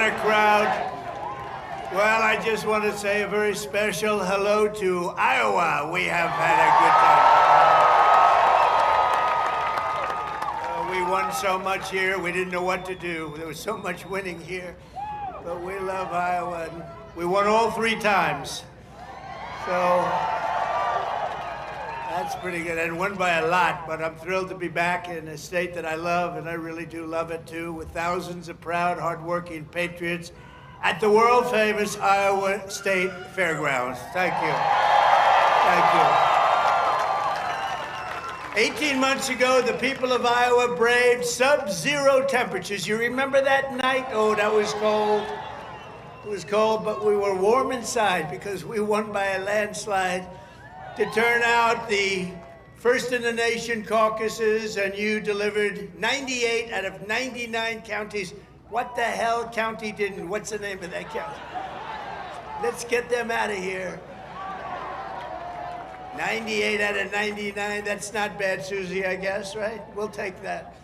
What a crowd. Well, I just want to say a very special hello to Iowa. We have had a good time. We won so much here, we didn't know what to do. There was so much winning here, but we love Iowa. And we won all 3 times. So that's pretty good. And won by a lot, but I'm thrilled to be back in a state that I love, and I really do love it too, with thousands of proud, hardworking patriots at the world-famous Iowa State Fairgrounds. Thank you. Thank you. 18 months ago, the people of Iowa braved sub-zero temperatures. You remember that night? Oh, that was cold. It was cold, but we were warm inside because we won by a landslide to turn out the first in the nation caucuses, and you delivered 98 out of 99 counties. What the hell county didn't? What's the name of that county? Let's get them out of here. 98 out of 99, that's not bad, Susie, I guess, right? We'll take that.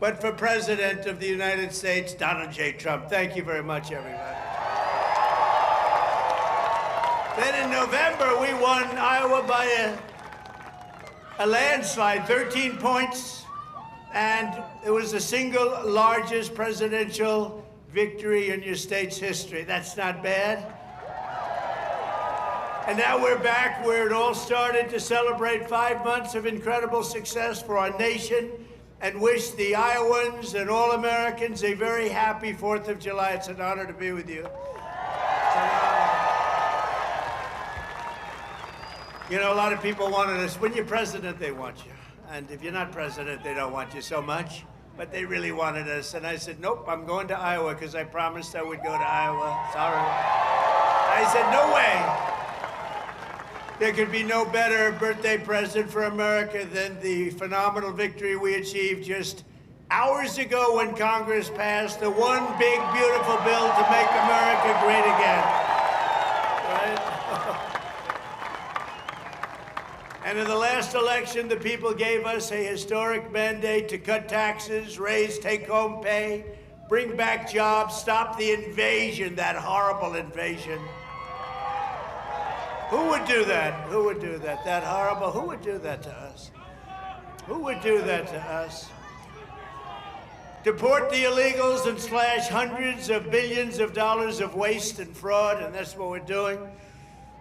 But for President of the United States, Donald J. Trump, thank you very much, everybody. Then in November, we won Iowa by a landslide, 13 points. And it was the single largest presidential victory in your state's history. That's not bad. And now we're back where it all started to celebrate 5 months of incredible success for our nation and wish the Iowans and all Americans a very happy 4th of July. It's an honor to be with you. It's an honor. You know, a lot of people wanted us, when you're president, they want you. And if you're not president, they don't want you so much. But they really wanted us. And I said, nope, I'm going to Iowa because I promised I would go to Iowa. Sorry. I said, no way. There could be no better birthday present for America than the phenomenal victory we achieved just hours ago when Congress passed the one big, beautiful bill to make America great again. Right? And in the last election, the people gave us a historic mandate to cut taxes, raise take-home pay, bring back jobs, stop the invasion, that horrible invasion. Who would do that? Who would do that? That horrible, who would do that to us? Who would do that to us? Deport the illegals and slash hundreds of billions of dollars of waste and fraud, and that's what we're doing.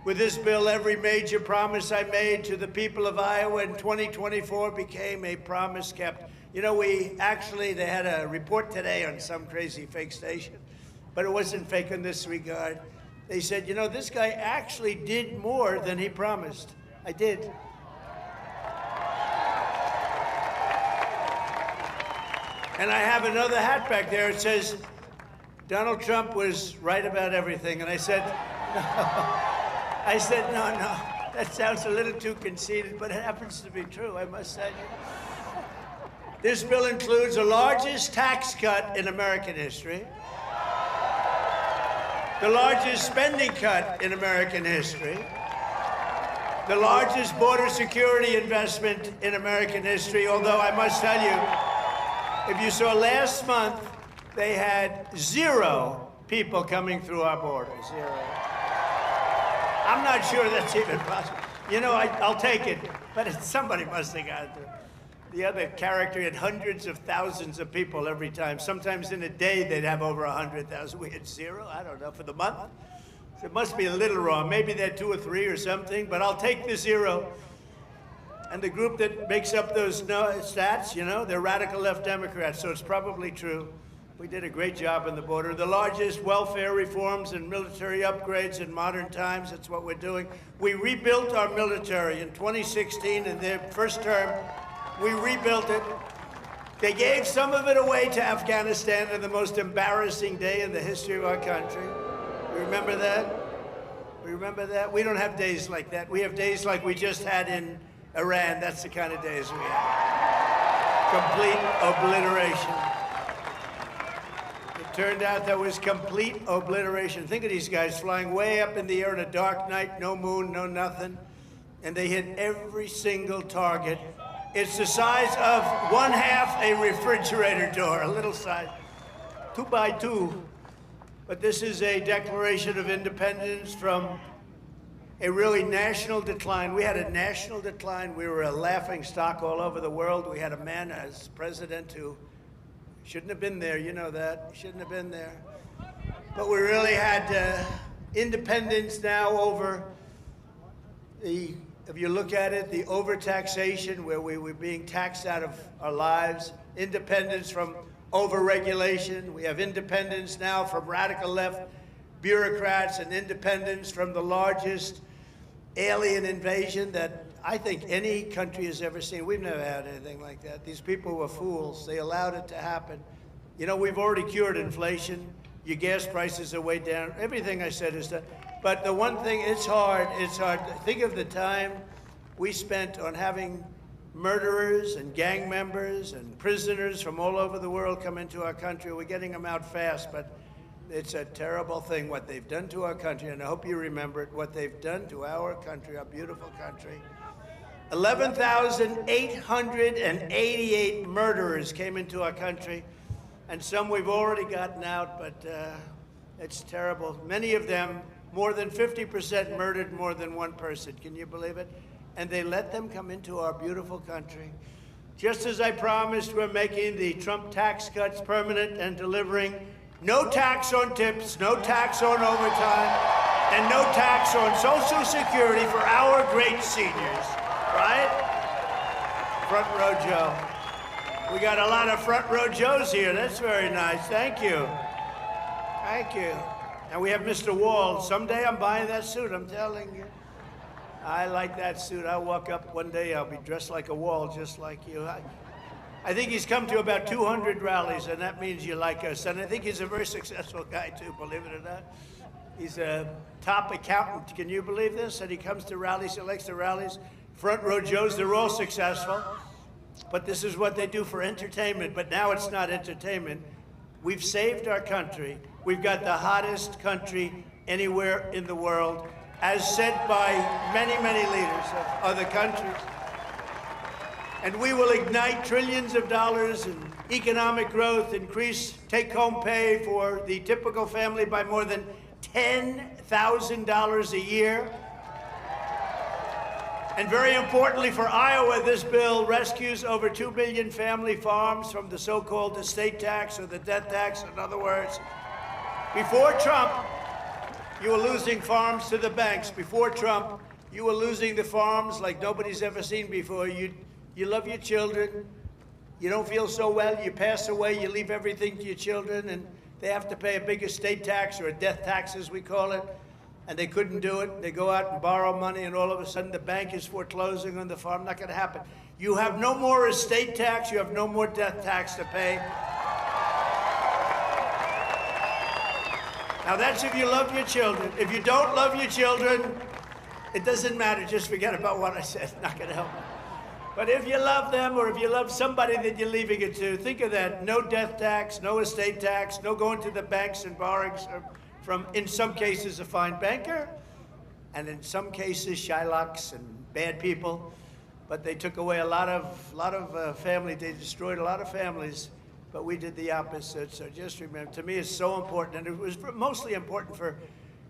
With this bill, every major promise I made to the people of Iowa in 2024 became a promise kept. You know, they had a report today on some crazy fake station, but it wasn't fake in this regard. They said, you know, this guy actually did more than he promised. I did. And I have another hat back there. It says, Donald Trump was right about everything. And I said, no. I said, no, that sounds a little too conceited, but it happens to be true, I must say. This bill includes the largest tax cut in American history, the largest spending cut in American history, the largest border security investment in American history, although I must tell you, if you saw last month, they had 0 people coming through our border, 0. I'm not sure that's even possible. You know, I'll take it, but somebody must have got it. The other character had hundreds of thousands of people every time. Sometimes in a day, they'd have over 100,000. We had 0, I don't know, for the month. So it must be a little wrong. Maybe they're 2 or 3 or something, but I'll take the 0. And the group that makes up those stats, you know, they're radical left Democrats, so it's probably true. We did a great job on the border. The largest welfare reforms and military upgrades in modern times, that's what we're doing. We rebuilt our military in 2016, in their first term. We rebuilt it. They gave some of it away to Afghanistan on the most embarrassing day in the history of our country. We remember that? We remember that? We don't have days like that. We have days like we just had in Iran. That's the kind of days we have. Complete obliteration. It turned out that was complete obliteration. Think of these guys flying way up in the air on a dark night, no moon, no nothing, and they hit every single target. It's the size of 1/2 a refrigerator door, a little size, 2 by 2. But this is a declaration of independence from a really national decline. We had a national decline. We were a laughing stock all over the world. We had a man as president who shouldn't have been there. You know that. Shouldn't have been there. But we really had independence now over the, if you look at it, the overtaxation, where we were being taxed out of our lives. Independence from overregulation. We have independence now from radical left bureaucrats, and independence from the largest alien invasion that I think any country has ever seen. We've never had anything like that. These people were fools. They allowed it to happen. You know, we've already cured inflation. Your gas prices are way down. Everything I said is done. But the one thing, it's hard. It's hard. Think of the time we spent on having murderers and gang members and prisoners from all over the world come into our country. We're getting them out fast, but it's a terrible thing what they've done to our country, and I hope you remember it, what they've done to our country, our beautiful country. 11,888 murderers came into our country, and some we've already gotten out, but it's terrible. Many of them, more than 50% murdered more than one person. Can you believe it? And they let them come into our beautiful country. Just as I promised, we're making the Trump tax cuts permanent and delivering no tax on tips, no tax on overtime, and no tax on Social Security for our great seniors, right? Front row Joe. We got a lot of front row Joes here. That's very nice. Thank you. Thank you. And we have Mr. Wall. Someday I'm buying that suit, I'm telling you. I like that suit. I'll walk up one day, I'll be dressed like a Wall, just like you. I think he's come to about 200 rallies, and that means you like us. And I think he's a very successful guy, too, believe it or not. He's a top accountant. Can you believe this? And he comes to rallies, he likes the rallies. Front row Joes, they're all successful. But this is what they do for entertainment. But now it's not entertainment. We've saved our country. We've got the hottest country anywhere in the world, as said by many, many leaders of other countries. And we will ignite trillions of dollars in economic growth, increase take-home pay for the typical family by more than $10,000 a year. And very importantly for Iowa, this bill rescues over 2 million family farms from the so-called estate tax, or the death tax. In other words, before Trump, you were losing farms to the banks. Before Trump, you were losing the farms like nobody's ever seen before. You love your children. You don't feel so well. You pass away. You leave everything to your children, and they have to pay a big estate tax, or a death tax, as we call it. And they couldn't do it. They go out and borrow money, and all of a sudden the bank is foreclosing on the farm. Not going to happen. You have no more estate tax. You have no more death tax to pay. Now that's if you love your children. If you don't love your children, it doesn't matter. Just forget about what I said. Not going to help. But if you love them, or if you love somebody that you're leaving it to, think of that. No death tax, no estate tax, no going to the banks and borrowing from, in some cases, a fine banker, and in some cases, Shylocks and bad people. But they took away a lot of family. They destroyed a lot of families, but we did the opposite. So just remember, to me, it's so important, and it was mostly important for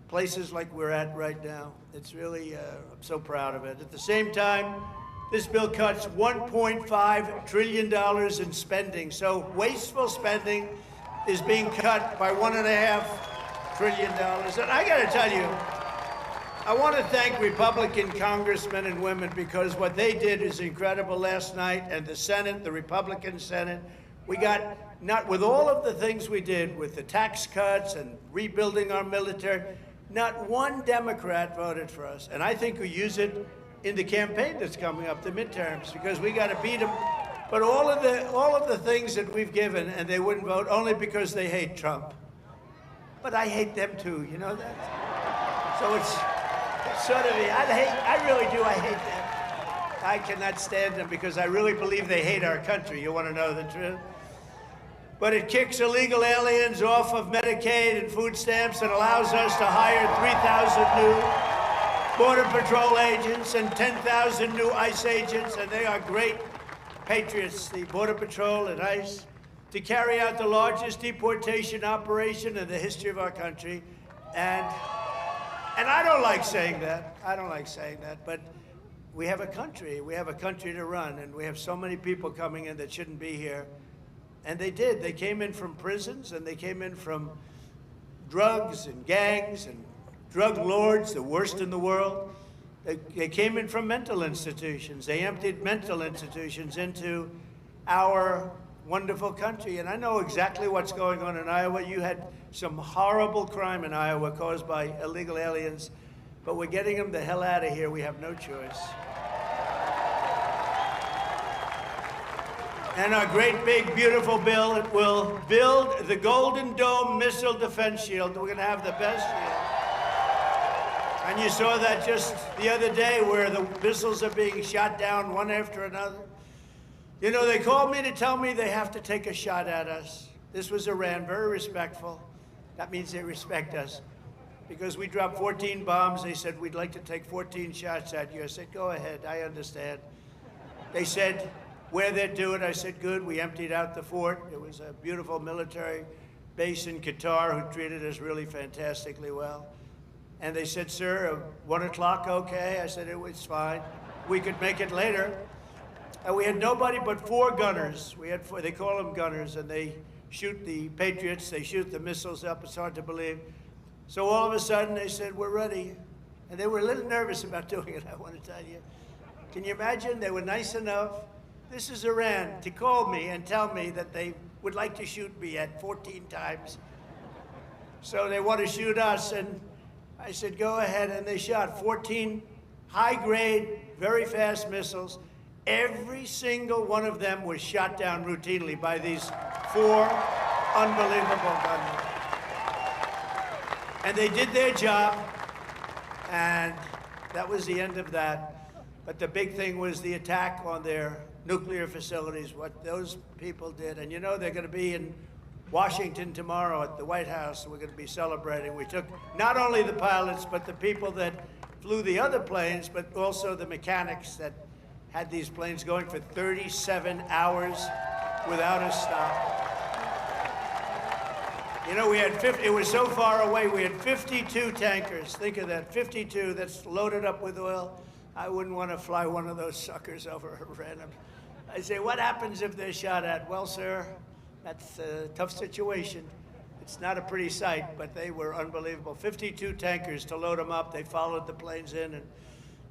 places like we're at right now. It's really, I'm so proud of it. At the same time, this bill cuts $1.5 trillion in spending. So wasteful spending is being cut by $1.5 trillion. And I got to tell you, I want to thank Republican congressmen and women, because what they did is incredible last night. And the Senate, the Republican Senate, we got, not with all of the things we did with the tax cuts and rebuilding our military, not one Democrat voted for us. And I think we use it in the campaign that's coming up, the midterms, because we got to beat them. But all of the things that we've given, and they wouldn't vote only because they hate Trump. But I hate them too, you know that? So it's sort of, I really do, I hate them. I cannot stand them because I really believe they hate our country. You want to know the truth? But it kicks illegal aliens off of Medicaid and food stamps, and allows us to hire 3,000 new Border Patrol agents and 10,000 new ICE agents, and they are great patriots, the Border Patrol and ICE. to carry out the largest deportation operation in the history of our country. And I don't like saying that. I don't like saying that, but we have a country. We have a country to run, and we have so many people coming in that shouldn't be here. And they did. They came in from prisons, and they came in from drugs and gangs and drug lords, the worst in the world. They came in from mental institutions. They emptied mental institutions into our wonderful country. And I know exactly what's going on in Iowa. You had some horrible crime in Iowa caused by illegal aliens, but we're getting them the hell out of here. We have no choice. And our great, big, beautiful bill, it will build the Golden Dome Missile Defense Shield. We're going to have the best shield. And you saw that just the other day where the missiles are being shot down one after another. You know, they called me to tell me they have to take a shot at us. This was Iran, very respectful. That means they respect us. Because we dropped 14 bombs, they said, we'd like to take 14 shots at you. I said, go ahead, I understand. They said, where they'd do it, I said, good. We emptied out the fort. It was a beautiful military base in Qatar who treated us really fantastically well. And they said, sir, 1 o'clock, okay? I said, it was fine. We could make it later. And we had nobody but 4 gunners. We had 4, they call them gunners, and they shoot the Patriots, they shoot the missiles up. It's hard to believe. So all of a sudden, they said, we're ready. And they were a little nervous about doing it, I want to tell you. Can you imagine? They were nice enough. This is Iran, to call me and tell me that they would like to shoot me at 14 times. So they want to shoot us, and I said, go ahead, and they shot 14 high-grade, very fast missiles. Every single one of them was shot down routinely by these 4 unbelievable gunmen. And they did their job, and that was the end of that. But the big thing was the attack on their nuclear facilities, what those people did. And you know, they're going to be in Washington tomorrow at the White House. We're going to be celebrating. We took not only the pilots, but the people that flew the other planes, but also the mechanics that had these planes going for 37 hours without a stop. You know, we had 50, it was so far away, we had 52 tankers. Think of that, 52 that's loaded up with oil. I wouldn't want to fly one of those suckers over random. I say, what happens if they're shot at? Well, sir, that's a tough situation. It's not a pretty sight, but they were unbelievable. 52 tankers to load them up. They followed the planes in, and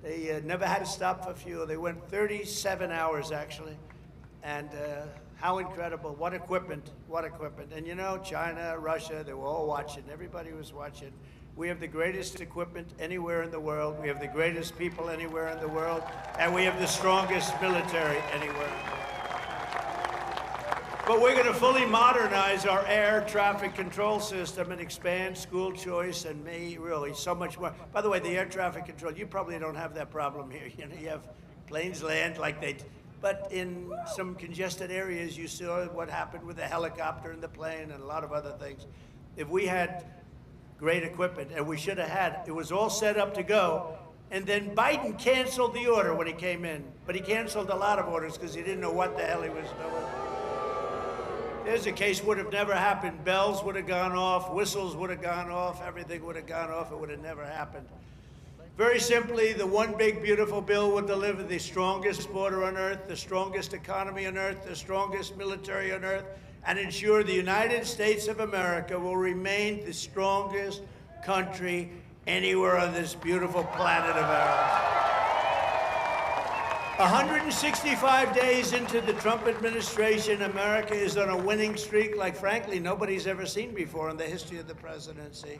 they never had to stop for fuel. They went 37 hours, actually. And how incredible. What equipment, what equipment. And you know, China, Russia, they were all watching. Everybody was watching. We have the greatest equipment anywhere in the world. We have the greatest people anywhere in the world. And we have the strongest military anywhere in the world. But we're going to fully modernize our air traffic control system and expand school choice and really so much more. By the way, the air traffic control, you probably don't have that problem here. You know, you have planes land like they, but in some congested areas, you saw what happened with the helicopter and the plane and a lot of other things. If we had great equipment, and we should have had, it was all set up to go, and then Biden canceled the order when he came in, but he canceled a lot of orders because he didn't know what the hell he was doing. There's a case would have never happened. Bells would have gone off, whistles would have gone off, everything would have gone off, it would have never happened. Very simply, the one big, beautiful bill would deliver the strongest border on earth, the strongest economy on earth, the strongest military on earth, and ensure the United States of America will remain the strongest country anywhere on this beautiful planet of ours. 165 days into the Trump administration, America is on a winning streak like, frankly, nobody's ever seen before in the history of the presidency.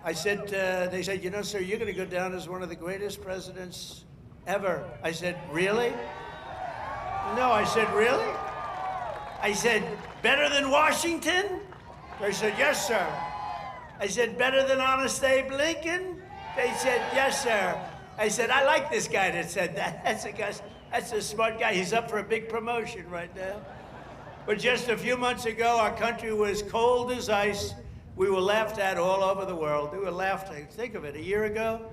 I said, they said, you know, sir, you're going to go down as one of the greatest presidents ever. I said, really? No, I said, really? I said, better than Washington? They said, yes, sir. I said, better than Honest Abe Lincoln? They said, yes, sir. I said, I like this guy that said that. That's a smart guy. He's up for a big promotion right now. But just a few months ago, our country was cold as ice. We were laughed at all over the world. We were laughed at. Think of it, a year ago,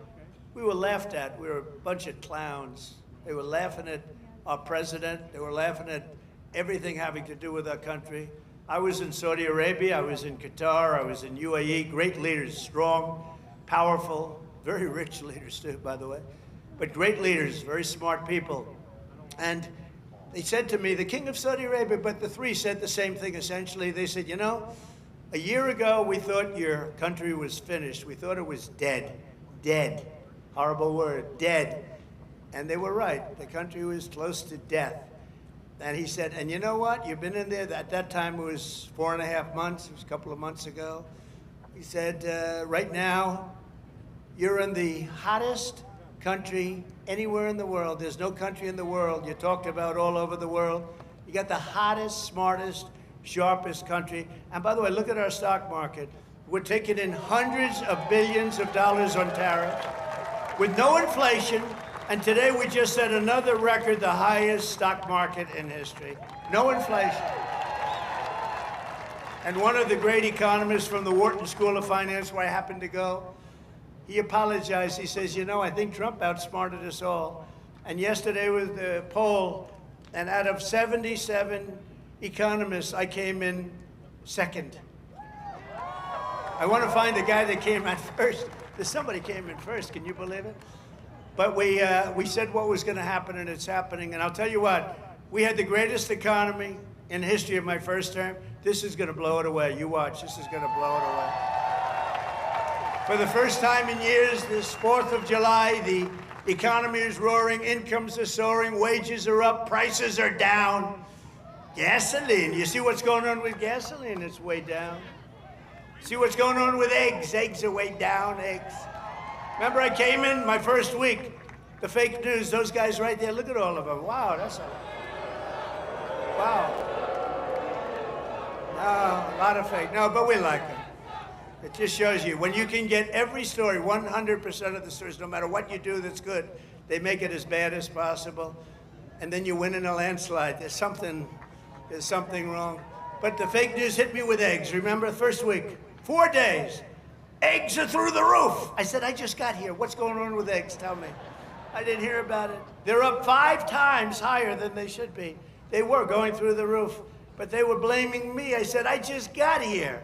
we were laughed at. We were a bunch of clowns. They were laughing at our president. They were laughing at everything having to do with our country. I was in Saudi Arabia, I was in Qatar, I was in UAE, great leaders, strong, powerful, very rich leaders too, by the way, but great leaders, very smart people. And they said to me, the king of Saudi Arabia, but the three said the same thing essentially. They said, you know, a year ago we thought your country was finished. We thought it was dead. Dead. Horrible word, dead. And they were right. The country was close to death. And he said, and you know what? You've been in there. At that time it was 4.5 months. It was a couple of months ago. He said, right now, you're in the hottest country anywhere in the world. There's no country in the world. You talked about all over the world. You got the hottest, smartest, sharpest country. And by the way, look at our stock market. We're taking in hundreds of billions of dollars on tariffs with no inflation. And today we just set another record, the highest stock market in history. No inflation. And one of the great economists from the Wharton School of Finance, where I happened to go, he apologized. He says, you know, I think Trump outsmarted us all. And yesterday was the poll, and out of 77 economists, I came in second. I want to find the guy that came in first. Somebody came in first, can you believe it? But we said what was going to happen, and it's happening. And I'll tell you what, we had the greatest economy in the history of my first term. This is going to blow it away. You watch, this is going to blow it away. For the first time in years, this 4th of July, the economy is roaring, incomes are soaring, wages are up, prices are down. Gasoline, you see what's going on with gasoline? It's way down. See what's going on with eggs? Eggs are way down, eggs. Remember I came in my first week, the fake news, those guys right there, look at all of them. Wow, that's a, wow. No, a lot of fake, no, but we like them. It just shows you, when you can get every story, 100% of the stories, no matter what you do that's good, they make it as bad as possible, and then you win in a landslide. There's something wrong. But the fake news hit me with eggs. Remember, first week, 4 days, eggs are through the roof. I said, I just got here. What's going on with eggs? Tell me. I didn't hear about it. They're up 5 times higher than they should be. They were going through the roof, but they were blaming me. I said, I just got here.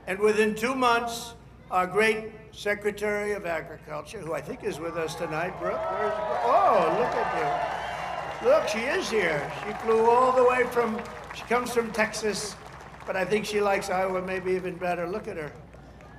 And within 2 months, our great Secretary of Agriculture, who I think is with us tonight, Brooke, where's Brooke? Oh, look at you. Look, she is here. She flew all the way from, she comes from Texas, but I think she likes Iowa maybe even better. Look at her.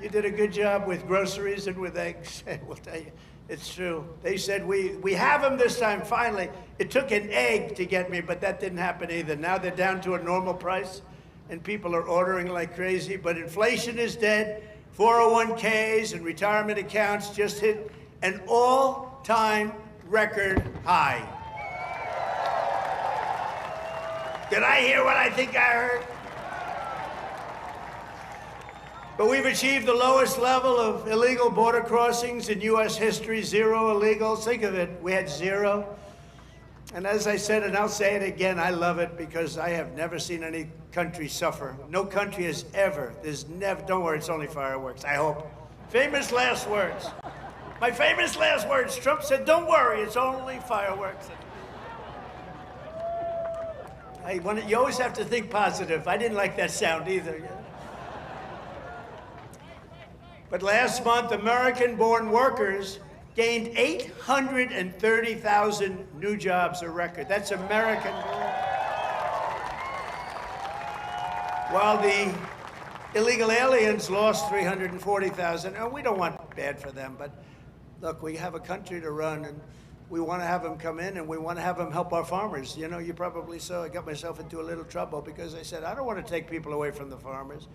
You did a good job with groceries and with eggs. We'll tell you, it's true. They said, we have them this time, finally. It took an egg to get me, but that didn't happen either. Now they're down to a normal price, and people are ordering like crazy, but inflation is dead. 401ks and retirement accounts just hit an all-time record high. Did I hear what I think I heard? But we've achieved the lowest level of illegal border crossings in U.S. history, 0 illegals. Think of it, we had 0. And as I said, and I'll say it again, I love it because I have never seen any country suffer. No country has ever, there's never, don't worry, it's only fireworks, I hope. Famous last words. My famous last words, Trump said, don't worry, it's only fireworks. You always have to think positive. I didn't like that sound either. But last month, American-born workers gained 830,000 new jobs, a record. That's American-born. While the illegal aliens lost 340,000. And we don't want bad for them, but look, we have a country to run, and we want to have them come in, and we want to have them help our farmers. You know, you probably saw I got myself into a little trouble because I said, I don't want to take people away from the farmers.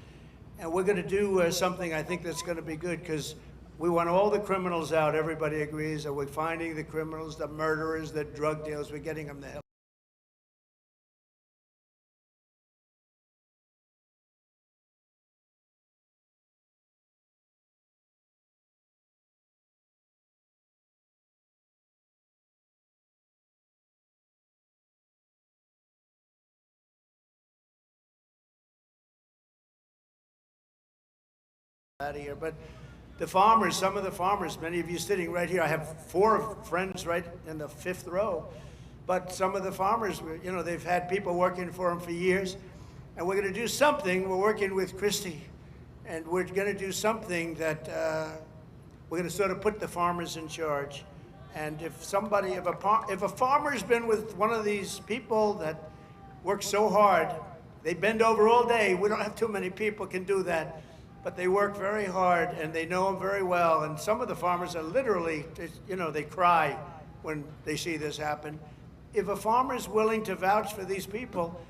And we're going to do something I think that's going to be good because we want all the criminals out. Everybody agrees that we're finding the criminals, the murderers, the drug dealers. We're getting them the help. Out of here, but the farmers, some of the farmers, many of you sitting right here, I have 4 friends right in the 5th row. But some of the farmers, they've had people working for them for years. And we're going to do something. We're working with Christie. And we're going to do something that we're going to sort of put the farmers in charge. And if a farmer's been with one of these people that work so hard, they bend over all day. We don't have too many people can do that. But they work very hard, and they know them very well. And some of the farmers are literally, they cry when they see this happen. If a farmer is willing to vouch for these people,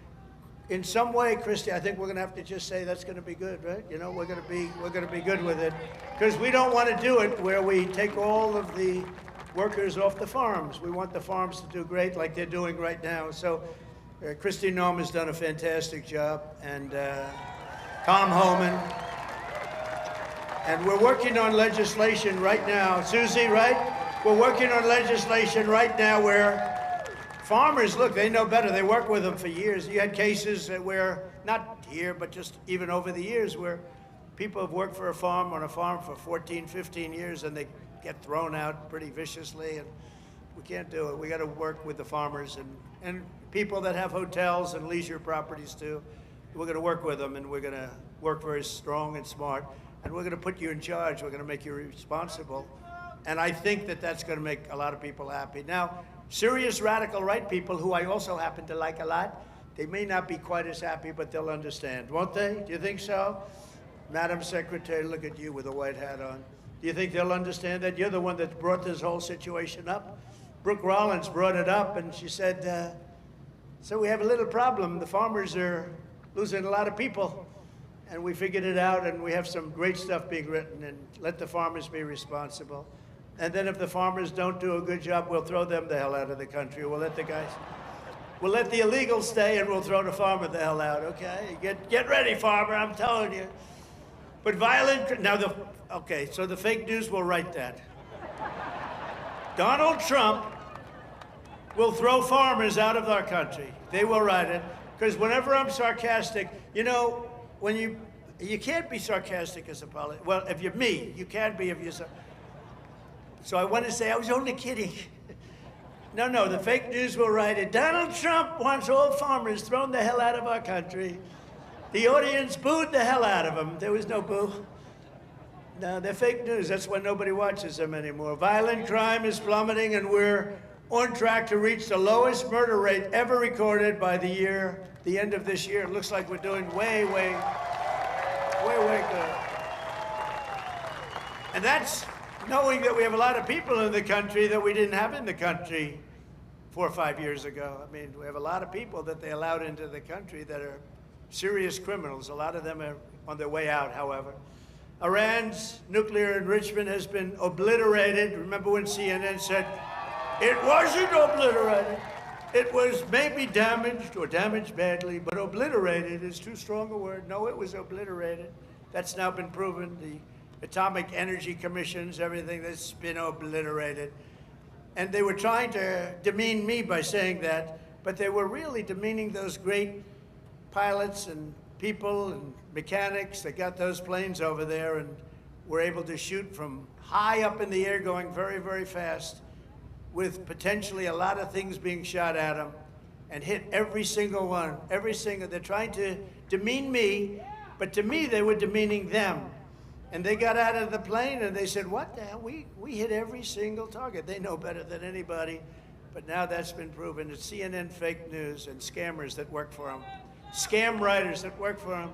in some way, Christy, I think we're going to have to just say that's going to be good, right? We're going to be good with it, because we don't want to do it where we take all of the workers off the farms. We want the farms to do great, like they're doing right now. So, Christy Noem has done a fantastic job, and Tom Homan, and we're working on legislation right now. Susie, right? We're working on legislation right now where farmers, look, they know better. They work with them for years. You had cases where, not here, but just even over the years, where people have worked for on a farm for 14, 15 years, and they get thrown out pretty viciously, and we can't do it. We got to work with the farmers and people that have hotels and leisure properties too. We're going to work with them, and we're going to work very strong and smart, and we're going to put you in charge. We're going to make you responsible, and I think that that's going to make a lot of people happy. Now, serious radical right people, who I also happen to like a lot, they may not be quite as happy, but they'll understand, won't they? Do you think so? Madam Secretary, look at you with a white hat on. Do you think they'll understand that? You're the one that brought this whole situation up. Brooke Rollins brought it up, and she said, so we have a little problem. The farmers are losing a lot of people, and we figured it out, and we have some great stuff being written, and let the farmers be responsible. And then if the farmers don't do a good job, we'll throw them the hell out of the country. We'll let the illegals stay, and we'll throw the farmer the hell out, okay? Get ready, farmer, I'm telling you. But so the fake news will write that. Donald Trump will throw farmers out of our country. They will write it, because whenever I'm sarcastic, when you can't be sarcastic as a politician. Well, if you're me, you can be if you're So I want to say I was only kidding. No, the fake news will write it. Donald Trump wants all farmers thrown the hell out of our country. The audience booed the hell out of him. There was no boo. No, they're fake news. That's why nobody watches them anymore. Violent crime is plummeting, and we're on track to reach the lowest murder rate ever recorded by the end of this year. It looks like we're doing way good. And that's knowing that we have a lot of people in the country that we didn't have in the country 4 or 5 years ago. I mean, we have a lot of people that they allowed into the country that are serious criminals. A lot of them are on their way out, however. Iran's nuclear enrichment has been obliterated. Remember when CNN said, it wasn't obliterated. It was maybe damaged or damaged badly, but obliterated is too strong a word. No, it was obliterated. That's now been proven. The Atomic Energy Commissions, everything that's been obliterated. And they were trying to demean me by saying that, but they were really demeaning those great pilots and people and mechanics that got those planes over there and were able to shoot from high up in the air going very, very fast with potentially a lot of things being shot at them and hit every single one, they're trying to demean me, but to me they were demeaning them. And they got out of the plane and they said, what the hell, we hit every single target. They know better than anybody, but now that's been proven. It's CNN fake news and scammers that work for them. Scam writers that work for them.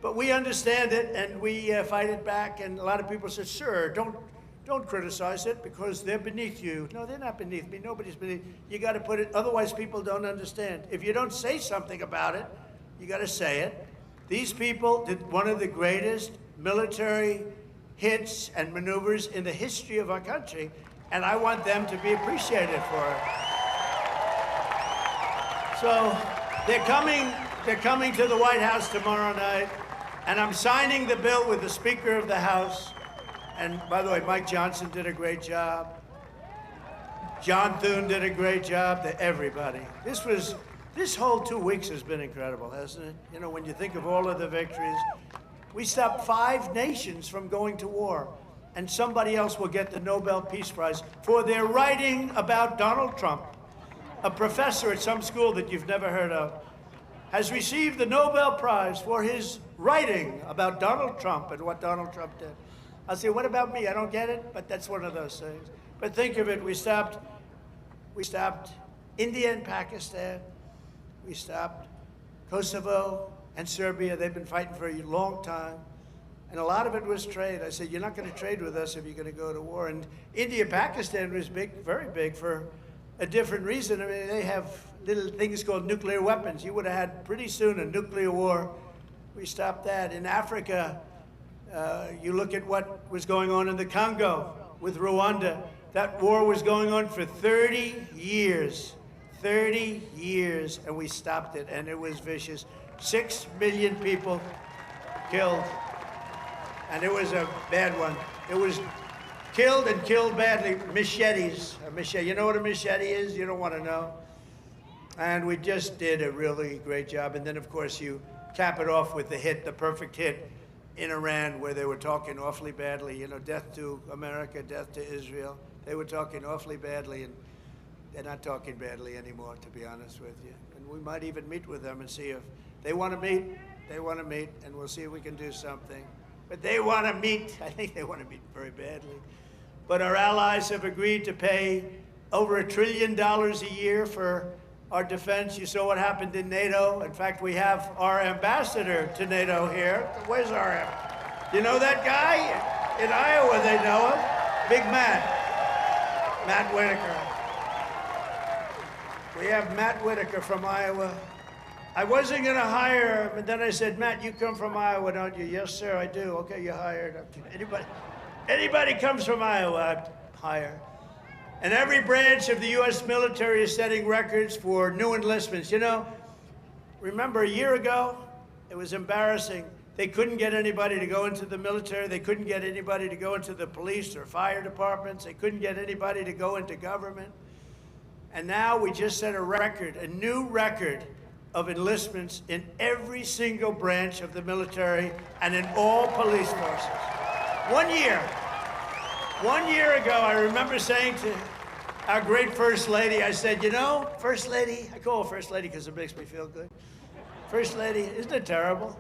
But we understand it, and we fight it back, and a lot of people say, sir, don't criticize it because they're beneath you. No, they're not beneath me. Nobody's beneath. You got to put it, otherwise people don't understand. If you don't say something about it, you got to say it. These people did one of the greatest military hits and maneuvers in the history of our country, and I want them to be appreciated for it. So they're coming to the White House tomorrow night, and I'm signing the bill with the Speaker of the House. And by the way, Mike Johnson did a great job. John Thune did a great job. To everybody. This whole 2 weeks has been incredible, hasn't it? You know, when you think of all of the victories, we stopped 5 nations from going to war, and somebody else will get the Nobel Peace Prize for their writing about Donald Trump. a professor at some school that you've never heard of, has received the Nobel Prize for his writing about Donald Trump and what Donald Trump did. I'll say, what about me? I don't get it, but that's one of those things. But think of it, we stopped India and Pakistan, we stopped Kosovo and Serbia. They've been fighting for a long time. And a lot of it was trade. I said, you're not going to trade with us if you're going to go to war. And India, Pakistan was big, very big for a different reason. I mean, they have little things called nuclear weapons. You would have had pretty soon a nuclear war. We stopped that. In Africa, you look at what was going on in the Congo with Rwanda. That war was going on for 30 years. 30 years, and we stopped it, and it was vicious. 6 million people killed, and it was a bad one. It was killed and killed badly. Machetes. A machete. You know what a machete is? You don't want to know. And we just did a really great job. And then, of course, you cap it off with the hit, the perfect hit in Iran, where they were talking awfully badly. You know, death to America, death to Israel. They were talking awfully badly, and they're not talking badly anymore, to be honest with you. And we might even meet with them and see if they want to meet. They want to meet, and we'll see if we can do something. But they want to meet. I think they want to meet very badly. But our allies have agreed to pay over $1 trillion a year for our defense. You saw what happened in NATO. In fact, we have our ambassador to NATO here. Where's our You know that guy? In Iowa, they know him. Big Matt Whitaker. We have Matt Whitaker from Iowa. I wasn't going to hire him, but then I said, Matt, you come from Iowa, don't you? Yes, sir, I do. Okay, you're hired. Anybody comes from Iowa, I'd hire. And every branch of the U.S. military is setting records for new enlistments. You know, remember a year ago, it was embarrassing. They couldn't get anybody to go into the military. They couldn't get anybody to go into the police or fire departments. They couldn't get anybody to go into government. And now we just set a record, a new record of enlistments in every single branch of the military and in all police forces. 1 year. 1 year ago, I remember saying to our great First Lady, I said, you know, First Lady, I call her First Lady because it makes me feel good. First Lady, isn't it terrible?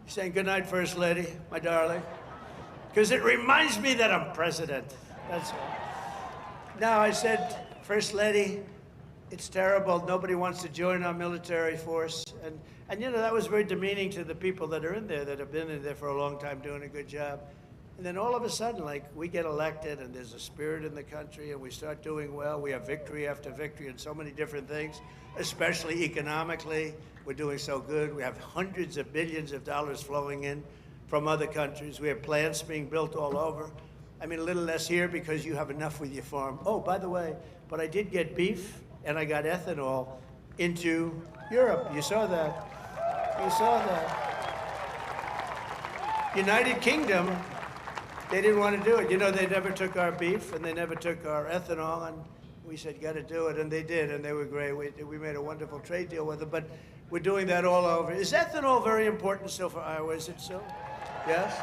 You're saying good night, First Lady, my darling. Because it reminds me that I'm president. That's all. Now, I said, First Lady, it's terrible. Nobody wants to join our military force. And you know, that was very demeaning to the people that are in there, that have been in there for a long time doing a good job. And then all of a sudden, like, we get elected and there's a spirit in the country and we start doing well. We have victory after victory in so many different things, especially economically. We're doing so good. We have hundreds of billions of dollars flowing in from other countries. We have plants being built all over. I mean, a little less here because you have enough with your farm. Oh, by the way, but I did get beef and I got ethanol into Europe. You saw that. You saw that. United Kingdom, they didn't want to do it. You know, they never took our beef and they never took our ethanol, and we said, got to do it, and they did, and they were great. We made a wonderful trade deal with them, but we're doing that all over. Is ethanol very important still for Iowa? Is it so? Yes?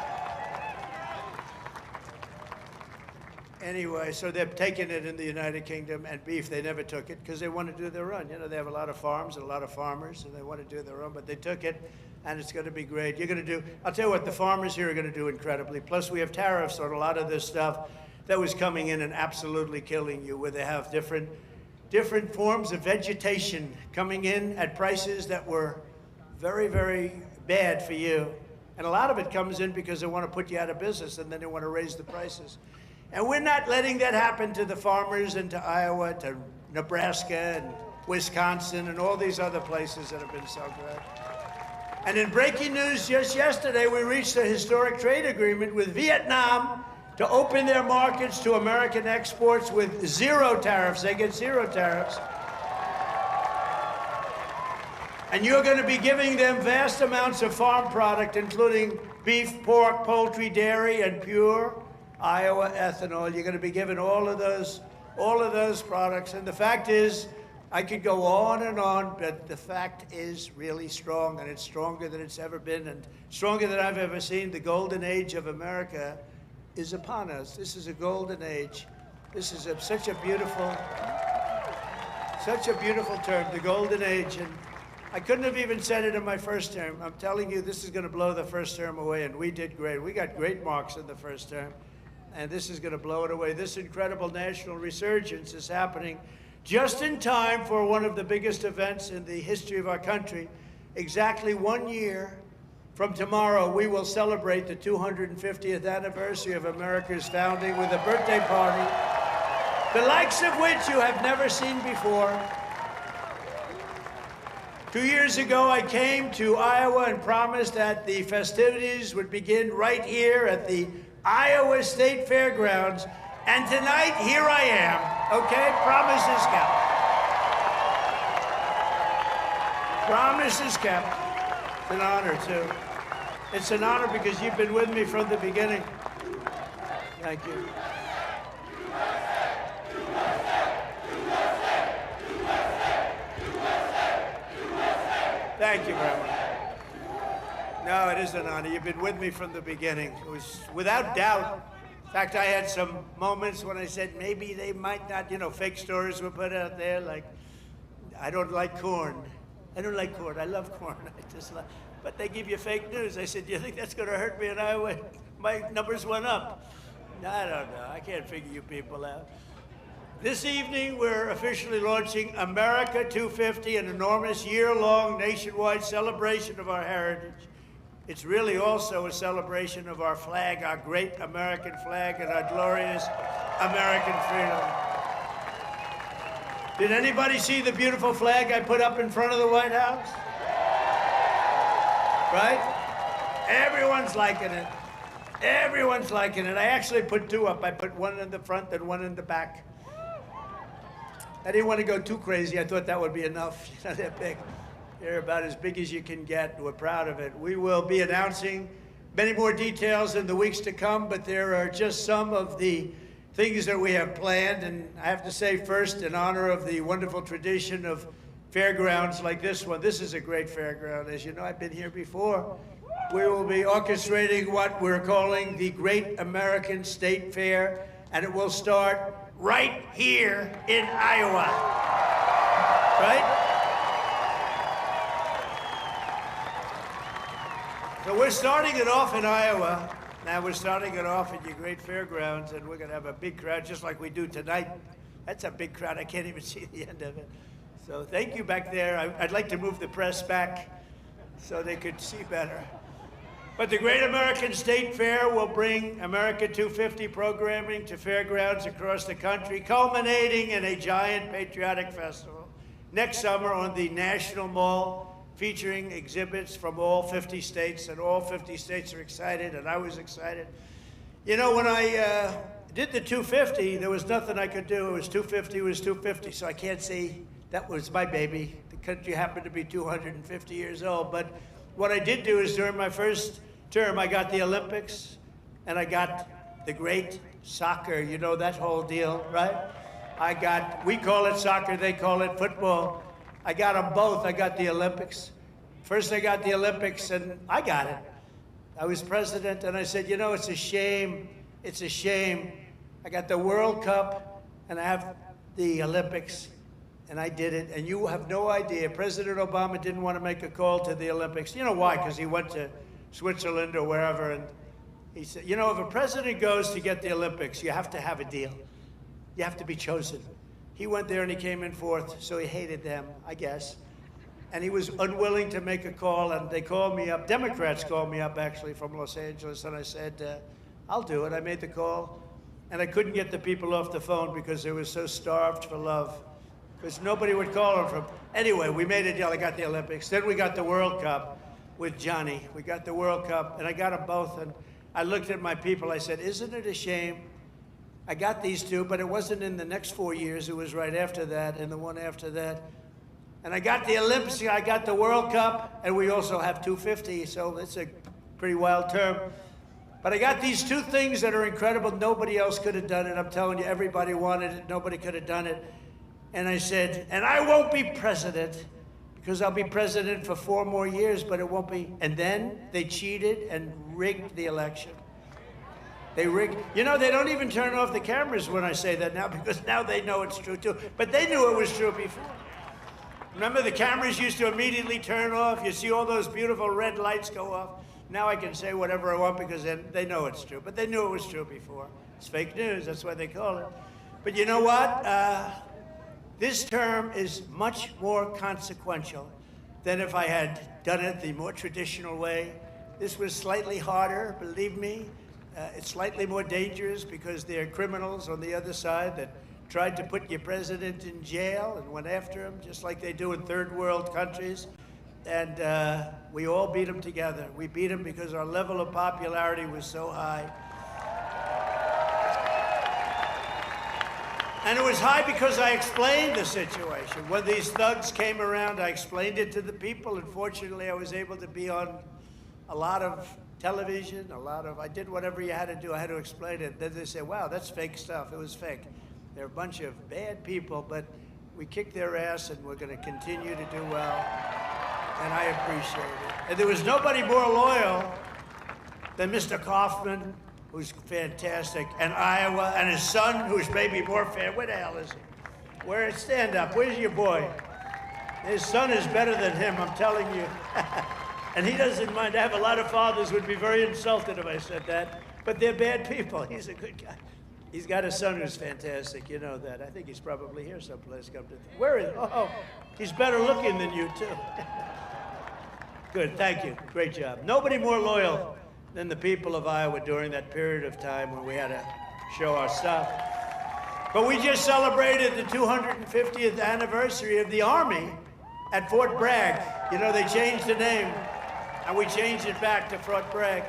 Anyway, so they're taking it in the United Kingdom, and beef, they never took it because they want to do their own. You know, they have a lot of farms and a lot of farmers, and they want to do their own, but they took it, and it's going to be great. You're going to do, I'll tell you what, the farmers here are going to do incredibly. Plus, we have tariffs on a lot of this stuff that was coming in and absolutely killing you, where they have different forms of vegetation coming in at prices that were very, very bad for you. And a lot of it comes in because they want to put you out of business, and then they want to raise the prices. And we're not letting that happen to the farmers and to Iowa, to Nebraska and Wisconsin and all these other places that have been so good. And in breaking news just yesterday, we reached a historic trade agreement with Vietnam to open their markets to American exports with zero tariffs. They get zero tariffs. And you're going to be giving them vast amounts of farm product, including beef, pork, poultry, dairy, and pure Iowa ethanol. You're going to be given all of those products. And the fact is, I could go on, but the fact is really strong, and it's stronger than it's ever been, and stronger than I've ever seen. The golden age of America is upon us. This is a golden age. This is such a beautiful... Such a beautiful term, the golden age. And I couldn't have even said it in my first term. I'm telling you, this is going to blow the first term away, and we did great. We got great marks in the first term, and this is going to blow it away. This incredible national resurgence is happening just in time for one of the biggest events in the history of our country. Exactly 1 year from tomorrow, we will celebrate the 250th anniversary of America's founding with a birthday party, the likes of which you have never seen before. 2 years ago, I came to Iowa and promised that the festivities would begin right here at the Iowa State Fairgrounds. And tonight, here I am, okay? Promises kept. Promises kept. It's an honor, too. It's an honor because you've been with me from the beginning. Thank you. Thank you, Grandma. No, it is an honor. You've been with me from the beginning. It was without doubt. In fact, I had some moments when I said maybe they might not, fake stories were put out there like, I don't like corn. I don't like corn. I love corn. But they give you fake news. I said, do you think that's going to hurt me in Iowa? My numbers went up. No, I don't know. I can't figure you people out. This evening, we're officially launching America 250, an enormous year-long nationwide celebration of our heritage. It's really also a celebration of our flag, our great American flag, and our glorious American freedom. Did anybody see the beautiful flag I put up in front of the White House? Right? Everyone's liking it. Everyone's liking it. I actually put two up. I put one in the front and one in the back. I didn't want to go too crazy. I thought that would be enough. They're big. They're about as big as you can get. We're proud of it. We will be announcing many more details in the weeks to come, but there are just some of the things that we have planned. And I have to say first, in honor of the wonderful tradition of fairgrounds like this one. This is a great fairground. As you know, I've been here before. We will be orchestrating what we're calling the Great American State Fair, and it will start right here in Iowa. Right? So we're starting it off in Iowa. Now we're starting it off at your great fairgrounds, and we're going to have a big crowd just like we do tonight. That's a big crowd. I can't even see the end of it. So thank you back there. I'd like to move the press back so they could see better. But the Great American State Fair will bring America 250 programming to fairgrounds across the country, culminating in a giant patriotic festival next summer on the National Mall, featuring exhibits from all 50 states, and all 50 states are excited, and I was excited. You know, when I did the 250, there was nothing I could do. It was 250, it was 250, so I can't say that was my baby. The country happened to be 250 years old, but what I did do is during my first term, I got the Olympics, and I got the great soccer, you know, that whole deal, right? We call it soccer, they call it football. I got them both. I got the Olympics. First I got the Olympics, and I got it. I was president, and I said, you know, it's a shame. It's a shame. I got the World Cup, and I have the Olympics, and I did it. And you have no idea. President Obama didn't want to make a call to the Olympics. You know why? Because he went to Switzerland or wherever, and he said, you know, if a president goes to get the Olympics, you have to have a deal. You have to be chosen. He went there and he came in fourth, so he hated them, I guess. And he was unwilling to make a call, and they called me up. Democrats called me up, actually, from Los Angeles, and I said, I'll do it. I made the call, and I couldn't get the people off the phone because they were so starved for love, because nobody would call them from. Anyway, we made a deal. I got the Olympics. Then we got the World Cup with Johnny. We got the World Cup, and I got them both, and I looked at my people. I said, isn't it a shame? I got these two, but it wasn't in the next 4 years. It was right after that and the one after that. And I got the Olympics, I got the World Cup, and we also have 250, so it's a pretty wild term. But I got these two things that are incredible. Nobody else could have done it. I'm telling you, everybody wanted it. Nobody could have done it. And I said, and I won't be president, because I'll be president for 4 more years, but it won't be. And then they cheated and rigged the election. They rig. You know, they don't even turn off the cameras when I say that now, because now they know it's true too. But they knew it was true before. Remember, the cameras used to immediately turn off. You see all those beautiful red lights go off. Now I can say whatever I want because they know it's true. But they knew it was true before. It's fake news. That's why they call it. But you know what? This term is much more consequential than if I had done it the more traditional way. This was slightly harder, believe me. It's slightly more dangerous because there are criminals on the other side that tried to put your president in jail and went after him, just like they do in third world countries. And we all beat him together. We beat him because our level of popularity was so high. And it was high because I explained the situation. When these thugs came around, I explained it to the people. And fortunately, I was able to be on a lot of television, I did whatever you had to do. I had to explain it. Then they say, wow, that's fake stuff. It was fake. They're a bunch of bad people, but we kicked their ass and we're going to continue to do well. And I appreciate it. And there was nobody more loyal than Mr. Kaufman, who's fantastic, and Iowa, and his son, who's maybe more fan. Where the hell is he? Stand up. Where's your boy? His son is better than him, I'm telling you. And he doesn't mind. I have a lot of fathers who would be very insulted if I said that, but they're bad people. He's a good guy. He's got a son who's fantastic. You know that. I think he's probably here someplace. Come to where is? Oh, he's better looking than you too. Good. Thank you. Great job. Nobody more loyal than the people of Iowa during that period of time when we had to show our stuff. But we just celebrated the 250th anniversary of the Army at Fort Bragg. You know, they changed the name, and we changed it back to Fort Bragg.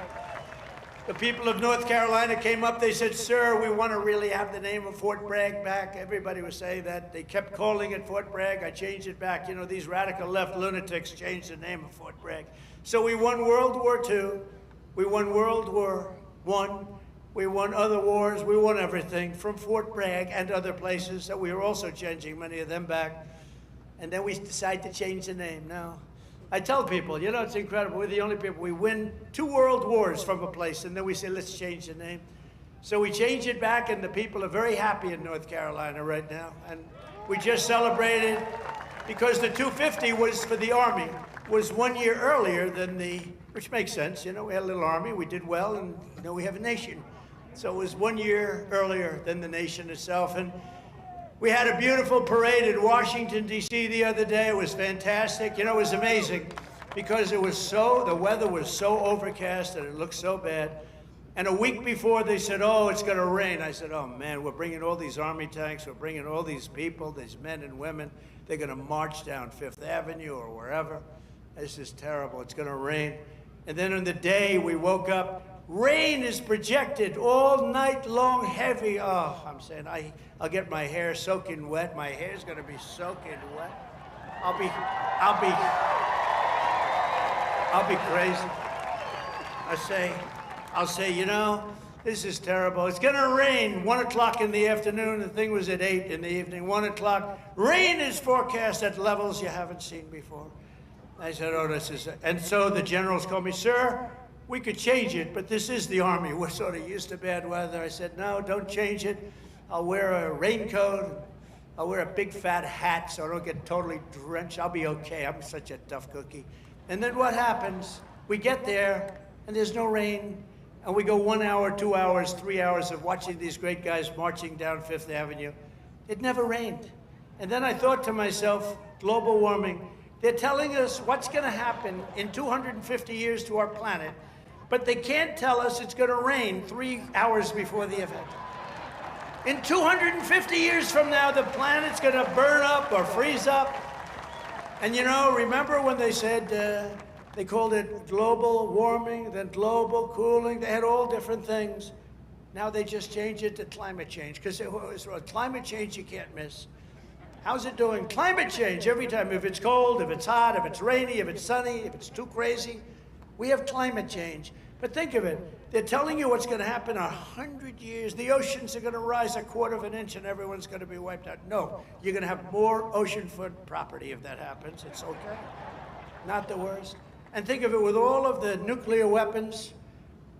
The people of North Carolina came up, they said, sir, we want to really have the name of Fort Bragg back. Everybody was saying that. They kept calling it Fort Bragg. I changed it back. You know, these radical left lunatics changed the name of Fort Bragg. So we won World War II. We won World War I. We won other wars. We won everything from Fort Bragg and other places. So we were also changing many of them back. And then we decided to change the name. Now, I tell people, you know, it's incredible. We're the only people. We win 2 world wars from a place, and then we say, let's change the name. So we change it back, and the people are very happy in North Carolina right now. And we just celebrated, because the 250 was for the Army, was 1 year earlier than which makes sense. You know, we had a little army, we did well, and you know, we have a nation. So it was 1 year earlier than the nation itself. And we had a beautiful parade in Washington, D.C. the other day. It was fantastic. You know, it was amazing because the weather was so overcast and it looked so bad. And a week before they said, oh, it's going to rain. I said, oh man, we're bringing all these Army tanks. We're bringing all these people, these men and women. They're going to march down Fifth Avenue or wherever. This is terrible. It's going to rain. And then on the day we woke up, rain is projected all night long, heavy. Oh, I'm saying I'll get my hair soaking wet. My hair's gonna be soaking wet. I'll be crazy. I'll say, you know, this is terrible. It's gonna rain 1 o'clock in the afternoon. The thing was at 8 in the evening, 1 o'clock. Rain is forecast at levels you haven't seen before. I said, oh, this is, and so the generals called me, sir, we could change it, but this is the Army. We're sort of used to bad weather. I said, no, don't change it. I'll wear a raincoat. I'll wear a big fat hat so I don't get totally drenched. I'll be okay. I'm such a tough cookie. And then what happens? We get there, and there's no rain, and we go 1 hour, 2 hours, 3 hours of watching these great guys marching down Fifth Avenue. It never rained. And then I thought to myself, global warming, they're telling us what's going to happen in 250 years to our planet, but they can't tell us it's going to rain 3 hours before the event. In 250 years from now, the planet's going to burn up or freeze up. And you know, remember when they said, they called it global warming, then global cooling. They had all different things. Now they just changed it to climate change, because climate change you can't miss. How's it doing? Climate change every time. If it's cold, if it's hot, if it's rainy, if it's sunny, if it's too crazy, we have climate change. But think of it. They're telling you what's going to happen in 100 years. The oceans are going to rise 1/4 of an inch and everyone's going to be wiped out. No, you're going to have more oceanfront property if that happens. It's okay. Not the worst. And think of it, with all of the nuclear weapons.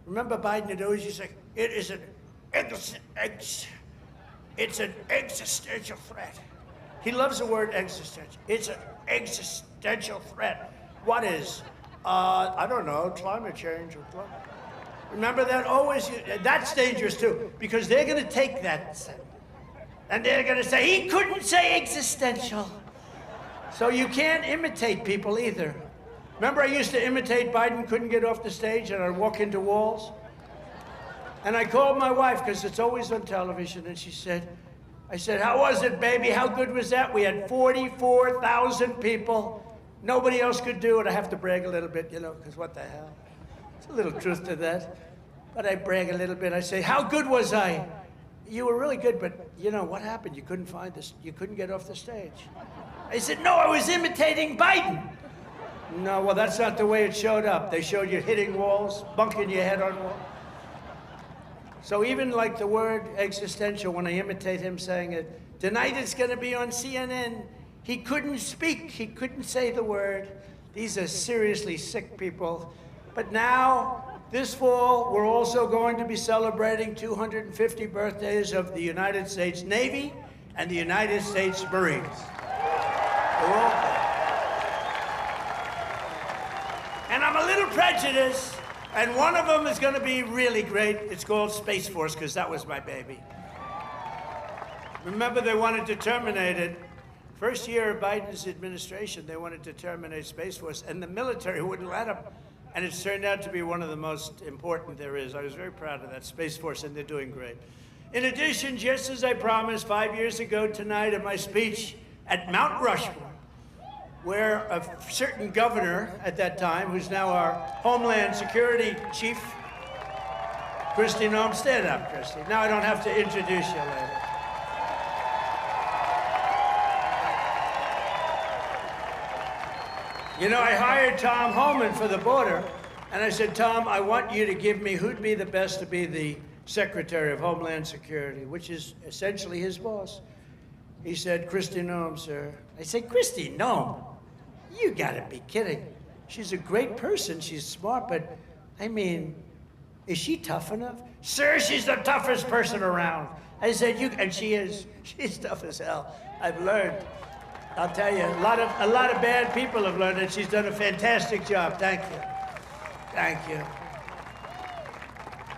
Remember Biden had always used to say, It is it's an existential threat. He loves the word existential. It's an existential threat. What is? I don't know, climate change. Remember that? Always, that's dangerous too, because they're going to take that and they're going to say, he couldn't say existential. So you can't imitate people either. Remember I used to imitate Biden, couldn't get off the stage, and I'd walk into walls? And I called my wife, because it's always on television, and I said, how was it, baby? How good was that? We had 44,000 people. Nobody else could do it. I have to brag a little bit, because what the hell? There's a little truth to that. But I brag a little bit. I say, how good was I? You were really good, but what happened? You couldn't find this. You couldn't get off the stage. I said, no, I was imitating Biden. No, well, that's not the way it showed up. They showed you hitting walls, bunking your head on walls. So even like the word existential, when I imitate him saying it, tonight it's going to be on CNN. He couldn't speak. He couldn't say the word. These are seriously sick people. But now, this fall, we're also going to be celebrating 250 birthdays of the United States Navy and the United States Marines. And I'm a little prejudiced, and one of them is going to be really great. It's called Space Force, because that was my baby. Remember, they wanted to terminate it. First year of Biden's administration, they wanted to terminate Space Force, and the military wouldn't let them. And it's turned out to be one of the most important there is. I was very proud of that Space Force, and they're doing great. In addition, just as I promised 5 years ago tonight in my speech at Mount Rushmore, where a certain governor at that time, who's now our Homeland Security Chief, Christy Noem, stand up, Christy. Now I don't have to introduce you later. I hired Tom Homan for the border, and I said, Tom, I want you to give me who'd be the best to be the Secretary of Homeland Security, which is essentially his boss. He said, Christy Noem, sir. I said, Christy Noem? You gotta be kidding. She's a great person, she's smart, but I mean, is she tough enough? Sir, she's the toughest person around. I said, and she is. She's tough as hell. I've learned. I'll tell you, a lot of bad people have learned it. She's done a fantastic job. Thank you. Thank you.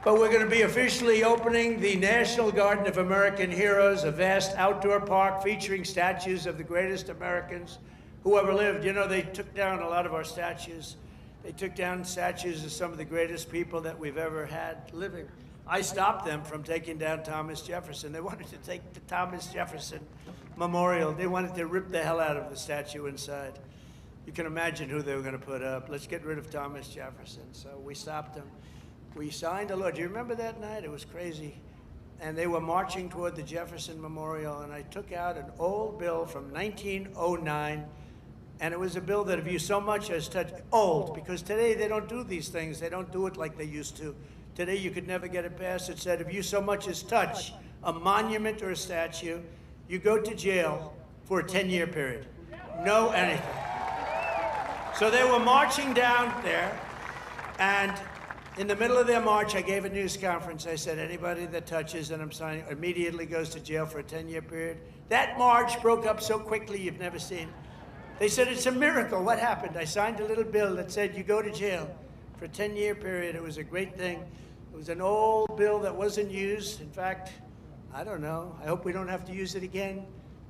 But we're going to be officially opening the National Garden of American Heroes, a vast outdoor park featuring statues of the greatest Americans who ever lived. They took down a lot of our statues. They took down statues of some of the greatest people that we've ever had living. I stopped them from taking down Thomas Jefferson. They wanted to take the Thomas Jefferson Memorial. They wanted to rip the hell out of the statue inside. You can imagine who they were going to put up. Let's get rid of Thomas Jefferson. So we stopped them. We signed a law. Do you remember that night? It was crazy. And they were marching toward the Jefferson Memorial, and I took out an old bill from 1909, and it was a bill that if you so much as touched, old, because today they don't do these things. They don't do it like they used to. Today you could never get it passed. It said if you so much as touch a monument or a statue, you go to jail for a 10-year period. No anything. So they were marching down there, and in the middle of their march, I gave a news conference. I said, anybody that touches, and I'm signing, immediately goes to jail for a 10-year period. That march broke up so quickly you've never seen. They said, it's a miracle. What happened? I signed a little bill that said you go to jail for a 10-year period. It was a great thing. It was an old bill that wasn't used. In fact, I don't know. I hope we don't have to use it again.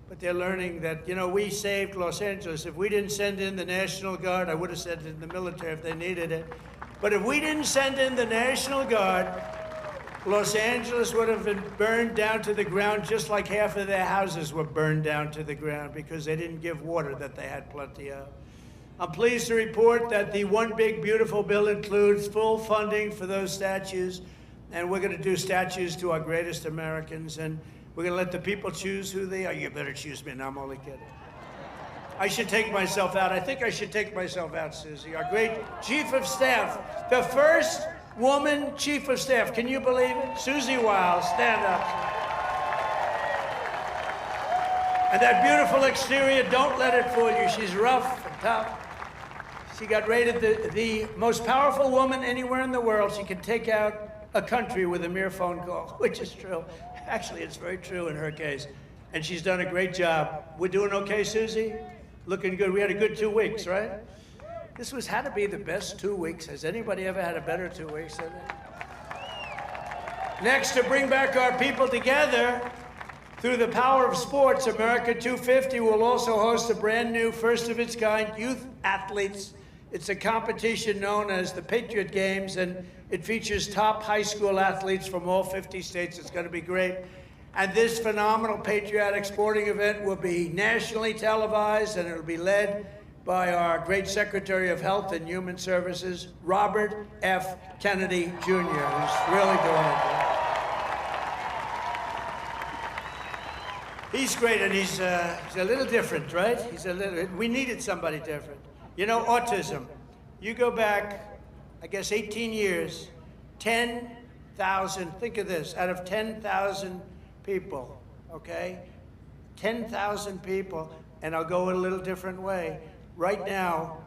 But they're learning that, we saved Los Angeles. If we didn't send in the National Guard, I would have sent in the military if they needed it. But if we didn't send in the National Guard, Los Angeles would have been burned down to the ground just like half of their houses were burned down to the ground because they didn't give water that they had plenty of. I'm pleased to report that the One Big Beautiful Bill includes full funding for those statues, and we're going to do statues to our greatest Americans, and we're going to let the people choose who they are. You better choose me. No, I'm only kidding. I should take myself out. I think I should take myself out, Susie. Our great Chief of Staff, the first woman Chief of Staff. Can you believe it? Susie Wiles, stand up. And that beautiful exterior, don't let it fool you. She's rough and tough. She got rated the most powerful woman anywhere in the world. She can take out a country with a mere phone call, which is true. Actually, it's very true in her case. And she's done a great job. We're doing okay, Susie? Looking good. We had a good 2 weeks, right? This had to be the best 2 weeks. Has anybody ever had a better 2 weeks than that? Next, to bring back our people together, through the power of sports, America 250 will also host a brand new, first-of-its-kind youth athletes. It's a competition known as the Patriot Games, and it features top high school athletes from all 50 states. It's going to be great. And this phenomenal patriotic sporting event will be nationally televised, and it'll be led by our great Secretary of Health and Human Services, Robert F. Kennedy, Jr., who's really doing it. He's great, and he's a little different, right? We needed somebody different. You know, autism. You go back, I guess, 18 years, 10,000, think of this, out of 10,000 people, okay? 10,000 people, and I'll go a little different way. Right now,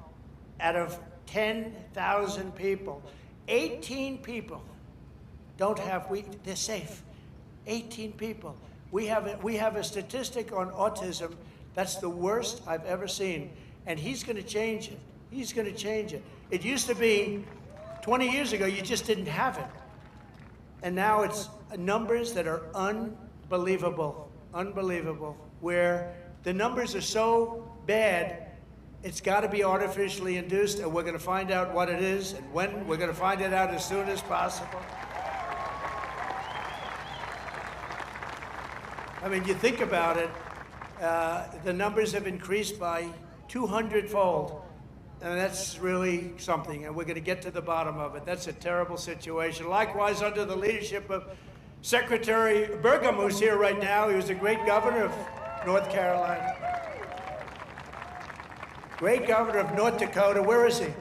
out of 10,000 people, 18 people don't have, they're safe. 18 people. We have a statistic on autism that's the worst I've ever seen, and he's going to change it. He's going to change it. It used to be 20 years ago, you just didn't have it. And now it's numbers that are unbelievable, where the numbers are so bad, it's got to be artificially induced, and we're going to find out what it is and when. We're going to find it out as soon as possible. I mean, you think about it, the numbers have increased by 200-fold, and that's really something, and we're going to get to the bottom of it. That's a terrible situation. Likewise, under the leadership of Secretary Burgum, who's here right now, he was a great governor of North Carolina. Great governor of North Dakota. Where is he?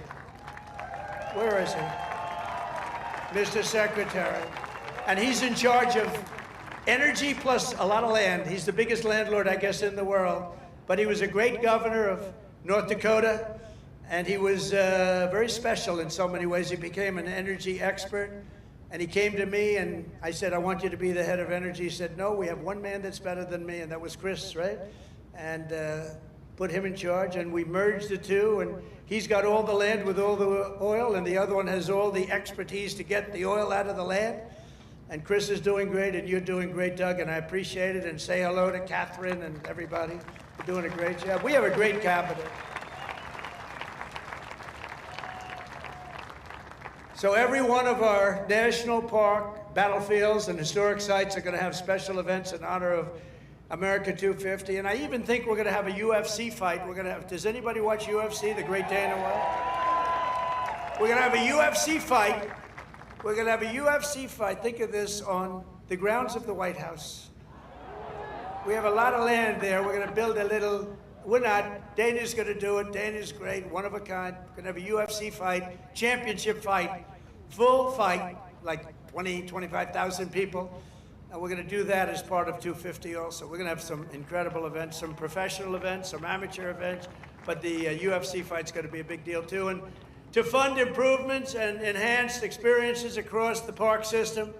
Where is he? Mr. Secretary. And he's in charge of energy plus a lot of land. He's the biggest landlord, I guess, in the world. But he was a great governor of North Dakota, and he was very special in so many ways. He became an energy expert, and he came to me, and I said, I want you to be the head of energy. He said, no, we have one man that's better than me, and that was Chris, right? And put him in charge, and we merged the two, and he's got all the land with all the oil, and the other one has all the expertise to get the oil out of the land. And Chris is doing great, and you're doing great, Doug, and I appreciate it. And say hello to Catherine and everybody. You're doing a great job. We have a great cabinet. So every one of our national park, battlefields, and historic sites are going to have special events in honor of America 250. And I even think we're going to have a UFC fight. We're going to have, does anybody watch UFC, the great Dana White? We're going to have a UFC fight. We're going to have a UFC fight, think of this, on the grounds of the White House. We have a lot of land there. We're going to build a little, we're not, Dana's going to do it. Dana's great, one of a kind. We're going to have a UFC fight, championship fight, full fight, like 20, 25,000 people. And we're going to do that as part of 250 also. We're going to have some incredible events, some professional events, some amateur events, but the UFC fight's going to be a big deal too. And to fund improvements and enhanced experiences across the park system.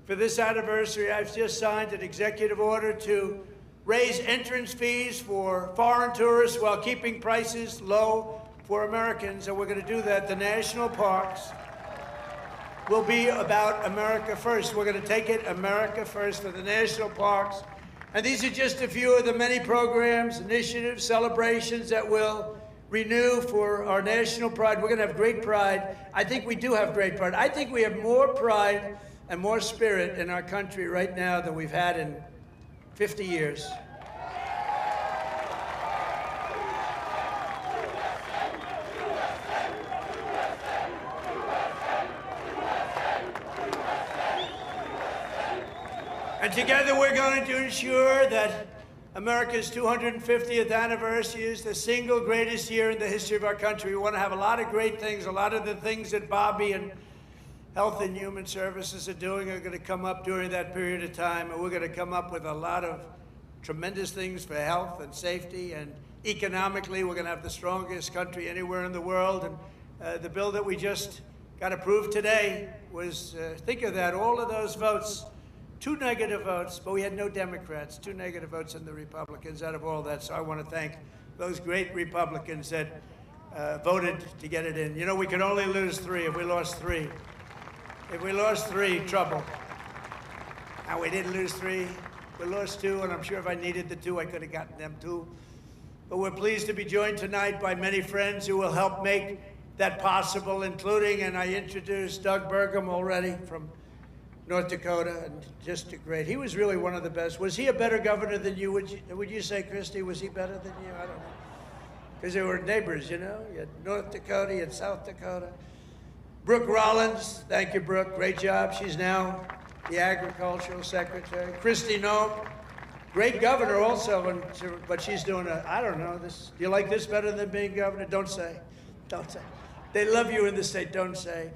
For this anniversary, I've just signed an executive order to raise entrance fees for foreign tourists while keeping prices low for Americans, and we're going to do that. The national parks will be about America first. We're going to take it America first for the national parks. And these are just a few of the many programs, initiatives, celebrations that will renew for our national pride. We're going to have great pride. I think we do have great pride. I think we have more pride and more spirit in our country right now than we've had in 50 years. And together we're going to ensure that America's 250th anniversary is the single greatest year in the history of our country. We want to have a lot of great things. A lot of the things that Bobby and Health and Human Services are doing are going to come up during that period of time. And we're going to come up with a lot of tremendous things for health and safety. And economically, we're going to have the strongest country anywhere in the world. And the bill that we just got approved today was, think of that, all of those votes, 2 negative votes, but we had no Democrats, 2 negative votes in the Republicans out of all that. So I want to thank those great Republicans that voted to get it in. You know, we could only lose 3. If we lost 3, trouble. And we didn't lose 3. We lost 2, and I'm sure if I needed the 2, I could have gotten them 2. But we're pleased to be joined tonight by many friends who will help make that possible, including, and I introduced Doug Burgum already from North Dakota, and just a great. He was really one of the best. Was he a better governor than you? Would you say, Christie, was he better than you? I don't know. Because they were neighbors, you know? You had North Dakota, you had South Dakota. Brooke Rollins, thank you, Brooke. Great job. She's now the Agricultural Secretary. Christy Noem, great governor also, but she's doing I don't know, this. Do you like this better than being governor? Don't say. Don't say. They love you in the state, don't say.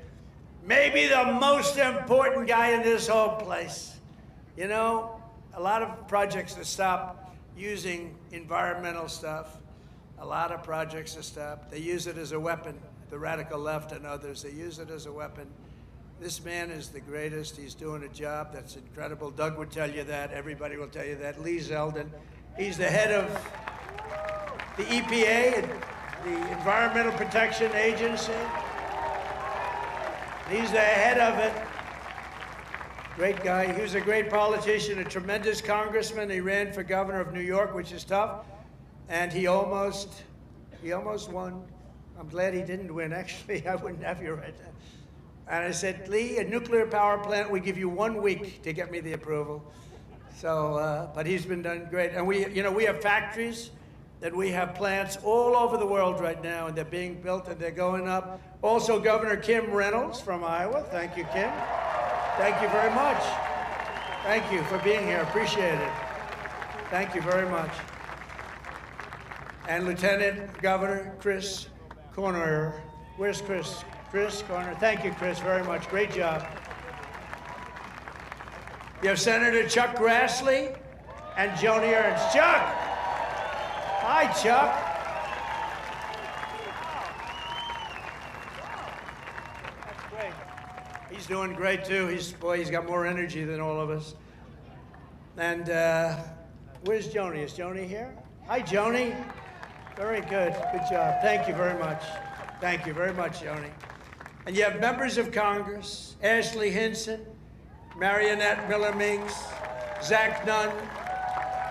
Maybe the most important guy in this whole place. You know, a lot of projects to stop using environmental stuff. A lot of projects to stop. They use it as a weapon, the radical left and others. They use it as a weapon. This man is the greatest. He's doing a job that's incredible. Doug would tell you that. Everybody will tell you that. Lee Zeldin. He's the head of the EPA, the Environmental Protection Agency. He's the head of it. Great guy. He was a great politician, a tremendous congressman. He ran for governor of New York, which is tough. And he almost won. I'm glad he didn't win, actually. I wouldn't have you right now. And I said, Lee, a nuclear power plant, we give you 1 week to get me the approval. So, but he's been done great. And we have factories, and we have plants all over the world right now, and they're being built and they're going up. Also, Governor Kim Reynolds from Iowa. Thank you, Kim. Thank you very much. Thank you for being here. Appreciate it. Thank you very much. And Lieutenant Governor Chris Corner. Where's Chris? Chris Corner. Thank you, Chris, very much. Great job. You have Senator Chuck Grassley and Joni Ernst. Chuck! Hi, Chuck. That's great. He's doing great, too. He's got more energy than all of us. And where's Joni? Is Joni here? Hi, Joni. Very good. Good job. Thank you very much. Thank you very much, Joni. And you have members of Congress, Ashley Hinson, Marionette Miller-Meigs, Zach Nunn,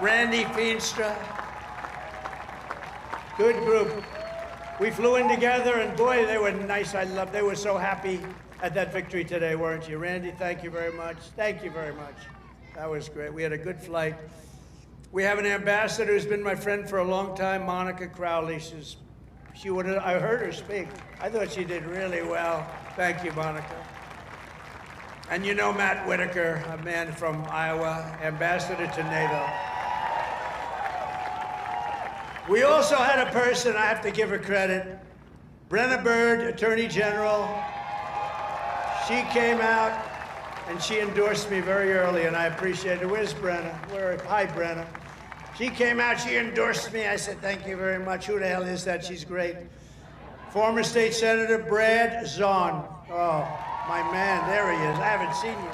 Randy Feenstra. Good group. We flew in together, and boy, they were nice. They were so happy at that victory today, weren't you? Randy, thank you very much. Thank you very much. That was great. We had a good flight. We have an ambassador who's been my friend for a long time, Monica Crowley. I heard her speak. I thought she did really well. Thank you, Monica. And you know Matt Whitaker, a man from Iowa, ambassador to NATO. We also had a person, I have to give her credit, Brenna Byrd, Attorney General. She came out and she endorsed me very early, and I appreciate it. Where's Brenna? Hi, Brenna. She came out, she endorsed me. I said, thank you very much. Who the hell is that? She's great. Former State Senator Brad Zahn. Oh, my man, there he is. I haven't seen you.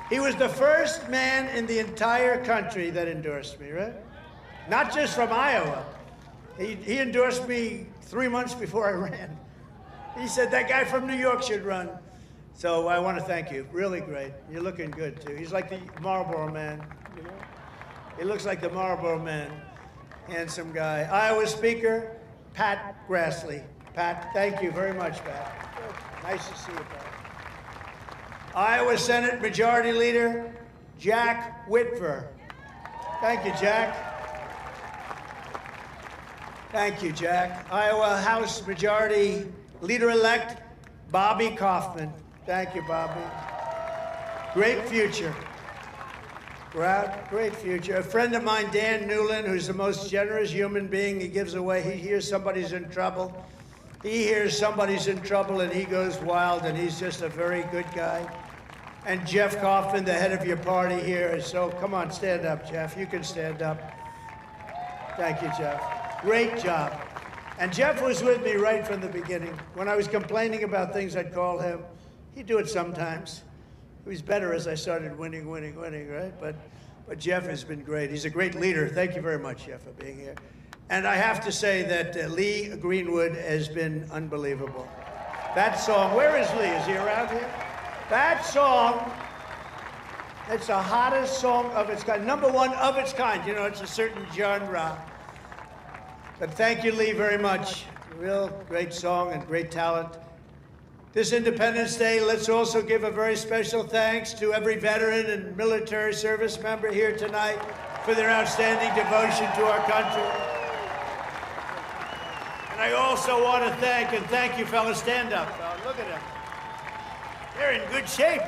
He was the first man in the entire country that endorsed me, right? Not just from Iowa. He endorsed me 3 months before I ran. He said, that guy from New York should run. So I want to thank you. Really great. You're looking good, too. He's like the Marlboro Man, you know? He looks like the Marlboro Man. Handsome guy. Iowa Speaker, Pat Grassley. Pat, thank you very much, Pat. Good. Nice to see you, Pat. Iowa Senate Majority Leader, Jack Whitver. Thank you, Jack. Thank you, Jack. Iowa House Majority Leader-elect, Bobby Kaufman. Thank you, Bobby. Great future. Great future. A friend of mine, Dan Newland, who's the most generous human being. He gives away. He hears somebody's in trouble. He hears somebody's in trouble, and he goes wild, and he's just a very good guy. And Jeff Kaufman, the head of your party here. So come on, stand up, Jeff. You can stand up. Thank you, Jeff. Great job. And Jeff was with me right from the beginning. When I was complaining about things, I'd call him. He'd do it sometimes. He was better as I started winning, right? But Jeff has been great. He's a great leader. Thank you very much, Jeff, for being here. And I have to say that Lee Greenwood has been unbelievable. That song, where is Lee? Is he around here? That song, it's the hottest song of its kind. Number one of its kind. You know, it's a certain genre. But thank you, Lee, very much. Real great song and great talent. This Independence Day, let's also give a very special thanks to every veteran and military service member here tonight for their outstanding devotion to our country. And I also want to thank you, fellas. Stand up, fellas. Look at them. They're in good shape.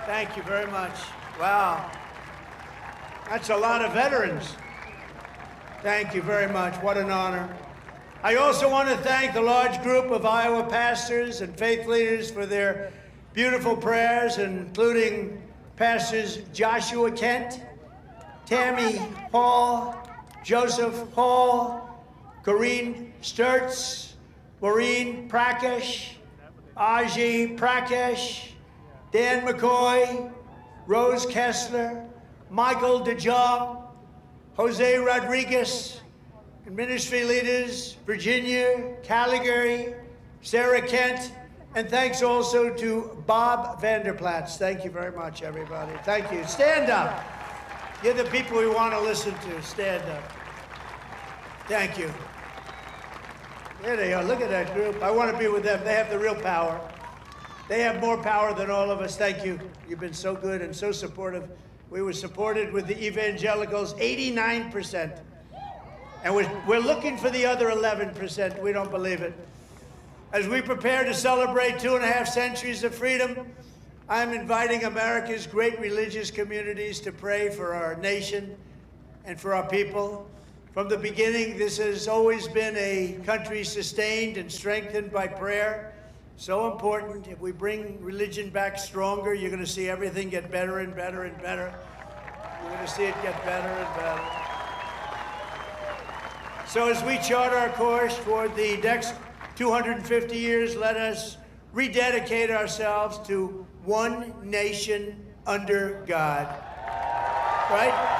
Thank you very much. Wow. That's a lot of veterans. Thank you very much. What an honor. I also want to thank the large group of Iowa pastors and faith leaders for their beautiful prayers, including Pastors Joshua Kent, Tammy Hall, Joseph Hall, Corrine Sturtz, Maureen Prakash, Aji Prakash, Dan McCoy, Rose Kessler, Michael DeJong, Jose Rodriguez, and ministry leaders, Virginia Caligari, Sarah Kent, and thanks also to Bob Vanderplatz. Thank you very much, everybody. Thank you. Stand up. You're the people we want to listen to. Stand up. Thank you. There they are. Look at that group. I want to be with them. They have the real power. They have more power than all of us. Thank you. You've been so good and so supportive. We were supported with the evangelicals, 89%. And we're looking for the other 11%. We don't believe it. As we prepare to celebrate 2.5 centuries of freedom, I'm inviting America's great religious communities to pray for our nation and for our people. From the beginning, this has always been a country sustained and strengthened by prayer. So important. If we bring religion back stronger, you're going to see everything get better and better and better. You're going to see it get better and better. So as we chart our course toward the next 250 years, let us rededicate ourselves to one nation under God. Right?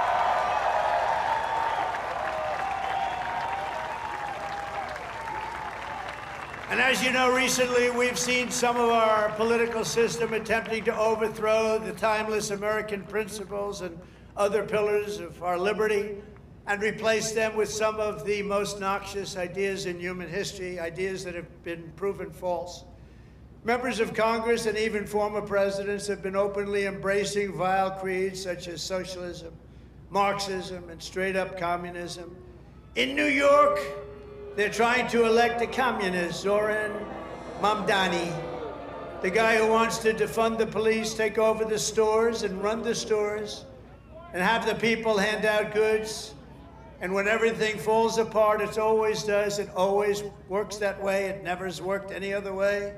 And as you know, recently we've seen some of our political system attempting to overthrow the timeless American principles and other pillars of our liberty and replace them with some of the most noxious ideas in human history, ideas that have been proven false. Members of Congress and even former presidents have been openly embracing vile creeds such as socialism, Marxism, and straight-up communism. In New York, they're trying to elect a communist, Zoran Mamdani, the guy who wants to defund the police, take over the stores and run the stores, and have the people hand out goods. And when everything falls apart, it always does. It always works that way. It never has worked any other way.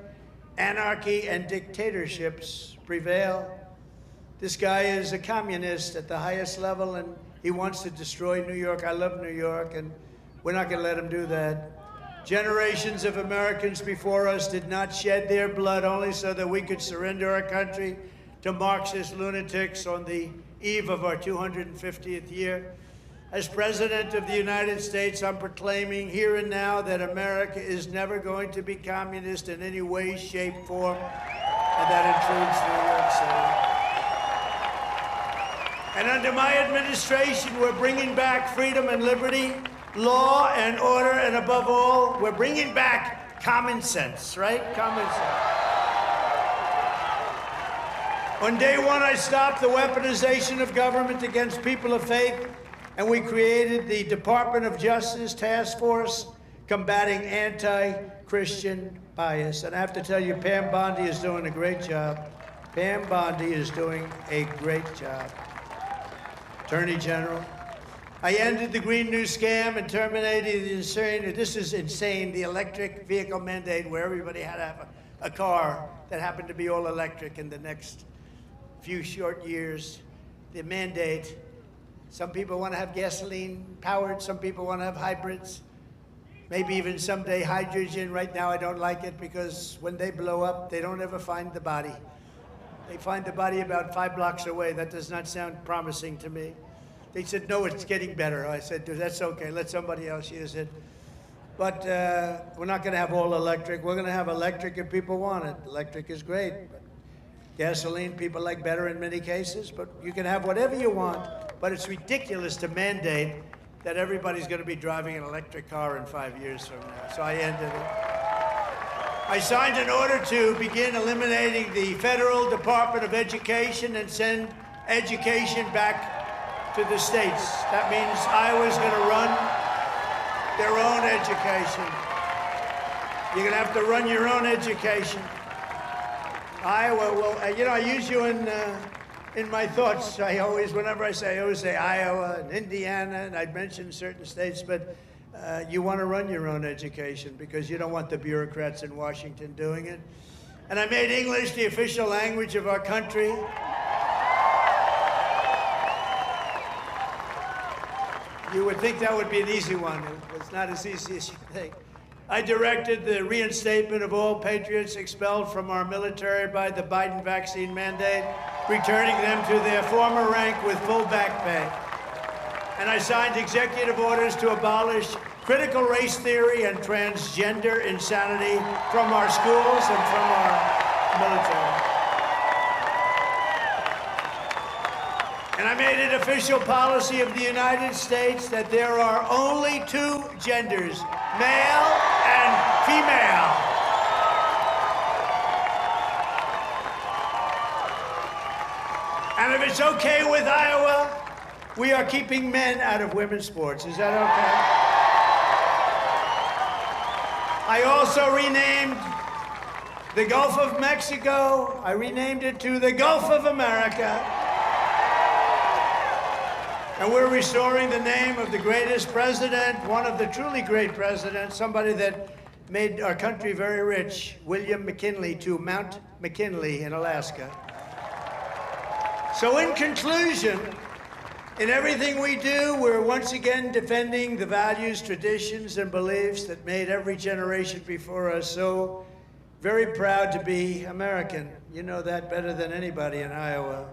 Anarchy and dictatorships prevail. This guy is a communist at the highest level, and he wants to destroy New York. I love New York, and we're not going to let him do that. Generations of Americans before us did not shed their blood only so that we could surrender our country to Marxist lunatics on the eve of our 250th year. As President of the United States, I'm proclaiming here and now that America is never going to be communist in any way, shape, form, and that includes New York City. And under my administration, we're bringing back freedom and liberty, law and order, and above all, we're bringing back common sense, right? Common sense. On day one, I stopped the weaponization of government against people of faith, and we created the Department of Justice Task Force combating anti-Christian bias. And I have to tell you, Pam Bondi is doing a great job. Pam Bondi is doing a great job. Attorney General. I ended the Green New Scam and terminated the insane, this is insane, the electric vehicle mandate where everybody had to have a car that happened to be all electric in the next few short years. The mandate, some people want to have gasoline powered, some people want to have hybrids. maybe even someday hydrogen. Right now I don't like it because when they blow up, they don't ever find the body. They find the body about 5 blocks away. That does not sound promising to me. They said, no, it's getting better. I said, that's okay, let somebody else use it. But we're not gonna have all electric. We're gonna have electric if people want it. Electric is great. Gasoline, people like better in many cases, but you can have whatever you want, but it's ridiculous to mandate that everybody's going to be driving an electric car in 5 years from now. So I ended it. I signed an order to begin eliminating the Federal Department of Education and send education back to the states. That means Iowa's going to run their own education. You're going to have to run your own education. Iowa, well, you know, I use you in my thoughts. Whenever I always say Iowa and Indiana, and I'd mention certain states, but you want to run your own education because you don't want the bureaucrats in Washington doing it. And I made English the official language of our country. You would think that would be an easy one. It's not as easy as you think. I directed the reinstatement of all patriots expelled from our military by the Biden vaccine mandate, returning them to their former rank with full back pay. And I signed executive orders to abolish critical race theory and transgender insanity from our schools and from our military. And I made it official policy of the United States that there are only 2 genders, male and female. And if it's okay with Iowa, we are keeping men out of women's sports. Is that okay? I also renamed the Gulf of Mexico. I renamed it to the Gulf of America. And we're restoring the name of the greatest president, one of the truly great presidents, somebody that made our country very rich, William McKinley, to Mount McKinley in Alaska. So in conclusion, in everything we do, we're once again defending the values, traditions, and beliefs that made every generation before us so very proud to be American. You know that better than anybody in Iowa.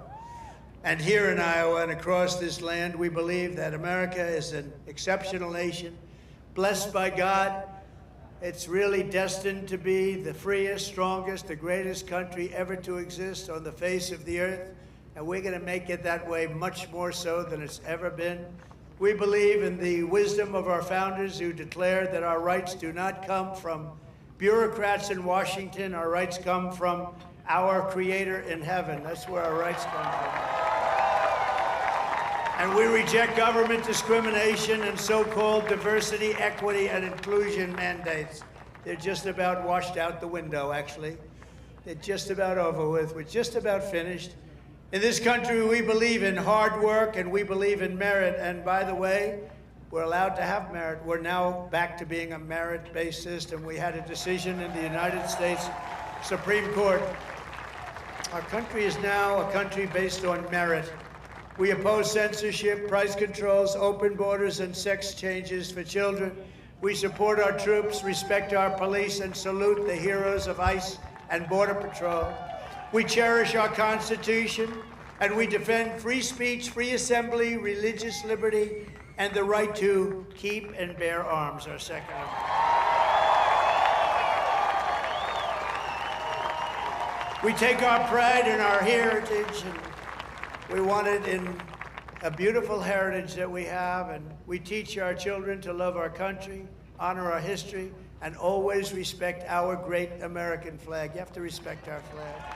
And here in Iowa and across this land, we believe that America is an exceptional nation, blessed by God. It's really destined to be the freest, strongest, the greatest country ever to exist on the face of the earth. And we're going to make it that way much more so than it's ever been. We believe in the wisdom of our founders who declared that our rights do not come from bureaucrats in Washington. Our rights come from our Creator in heaven. That's where our rights come from. And we reject government discrimination and so-called diversity, equity, and inclusion mandates. They're just about washed out the window, actually. They're just about over with. We're just about finished. In this country, we believe in hard work and we believe in merit. And by the way, we're allowed to have merit. We're now back to being a merit-based system. We had a decision in the United States Supreme Court. Our country is now a country based on merit. We oppose censorship, price controls, open borders, and sex changes for children. We support our troops, respect our police, and salute the heroes of ICE and Border Patrol. We cherish our Constitution, and we defend free speech, free assembly, religious liberty, and the right to keep and bear arms, our Second Amendment. We take our pride in our heritage, and we want it in a beautiful heritage that we have, and we teach our children to love our country, honor our history, and always respect our great American flag. You have to respect our flag.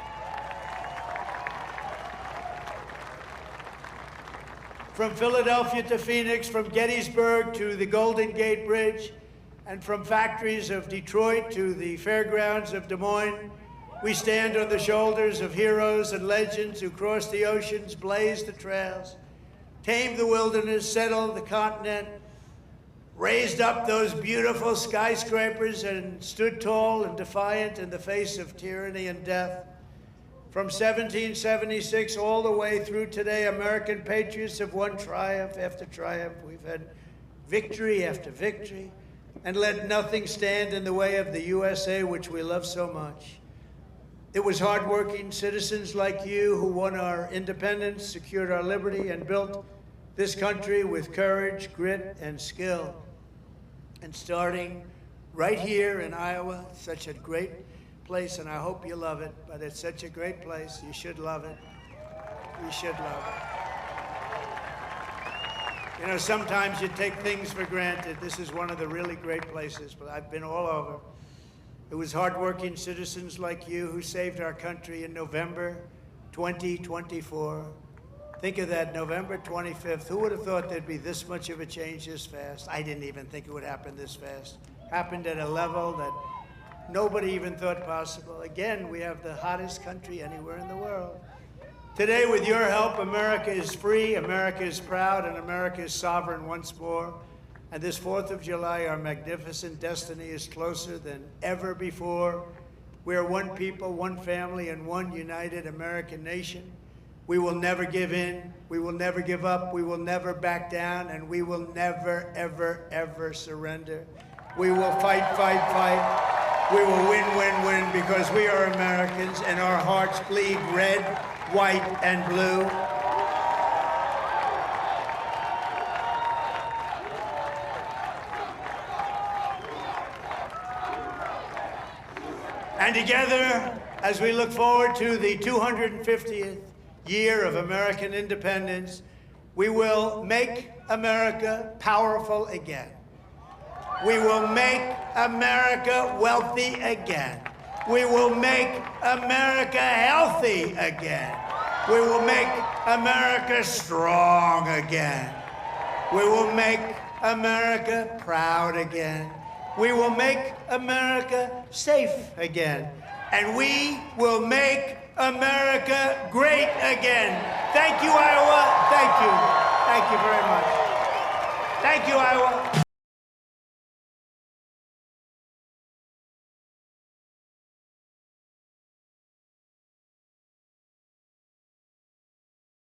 From Philadelphia to Phoenix, from Gettysburg to the Golden Gate Bridge, and from factories of Detroit to the fairgrounds of Des Moines, we stand on the shoulders of heroes and legends who crossed the oceans, blazed the trails, tamed the wilderness, settled the continent, raised up those beautiful skyscrapers, and stood tall and defiant in the face of tyranny and death. From 1776 all the way through today, American patriots have won triumph after triumph. We've had victory after victory. and let nothing stand in the way of the USA, which we love so much. It was hardworking citizens like you who won our independence, secured our liberty, and built this country with courage, grit, and skill. And starting right here in Iowa, such a great place, and I hope you love it, but it's such a great place. You should love it. You should love it. You know, sometimes you take things for granted. This is one of the really great places, but I've been all over. It was hardworking citizens like you who saved our country in November 2024. Think of that, November 25th. Who would have thought there'd be this much of a change this fast? I didn't even think it would happen this fast. Happened at a level that nobody even thought possible. Again, we have the hottest country anywhere in the world. Today, with your help, America is free, America is proud, and America is sovereign once more. And this 4th of July, our magnificent destiny is closer than ever before. We are one people, one family, and one united American nation. We will never give in. We will never give up. We will never back down. And we will never, ever, ever surrender. We will fight, fight, fight. We will win, win, win, because we are Americans and our hearts bleed red, white, and blue. And together, as we look forward to the 250th year of American independence, we will make America powerful again. We will make America wealthy again. We will make America healthy again. We will make America strong again. We will make America proud again. We will make America safe again. And we will make America great again. Thank you, Iowa. Thank you. Thank you very much. Thank you, Iowa.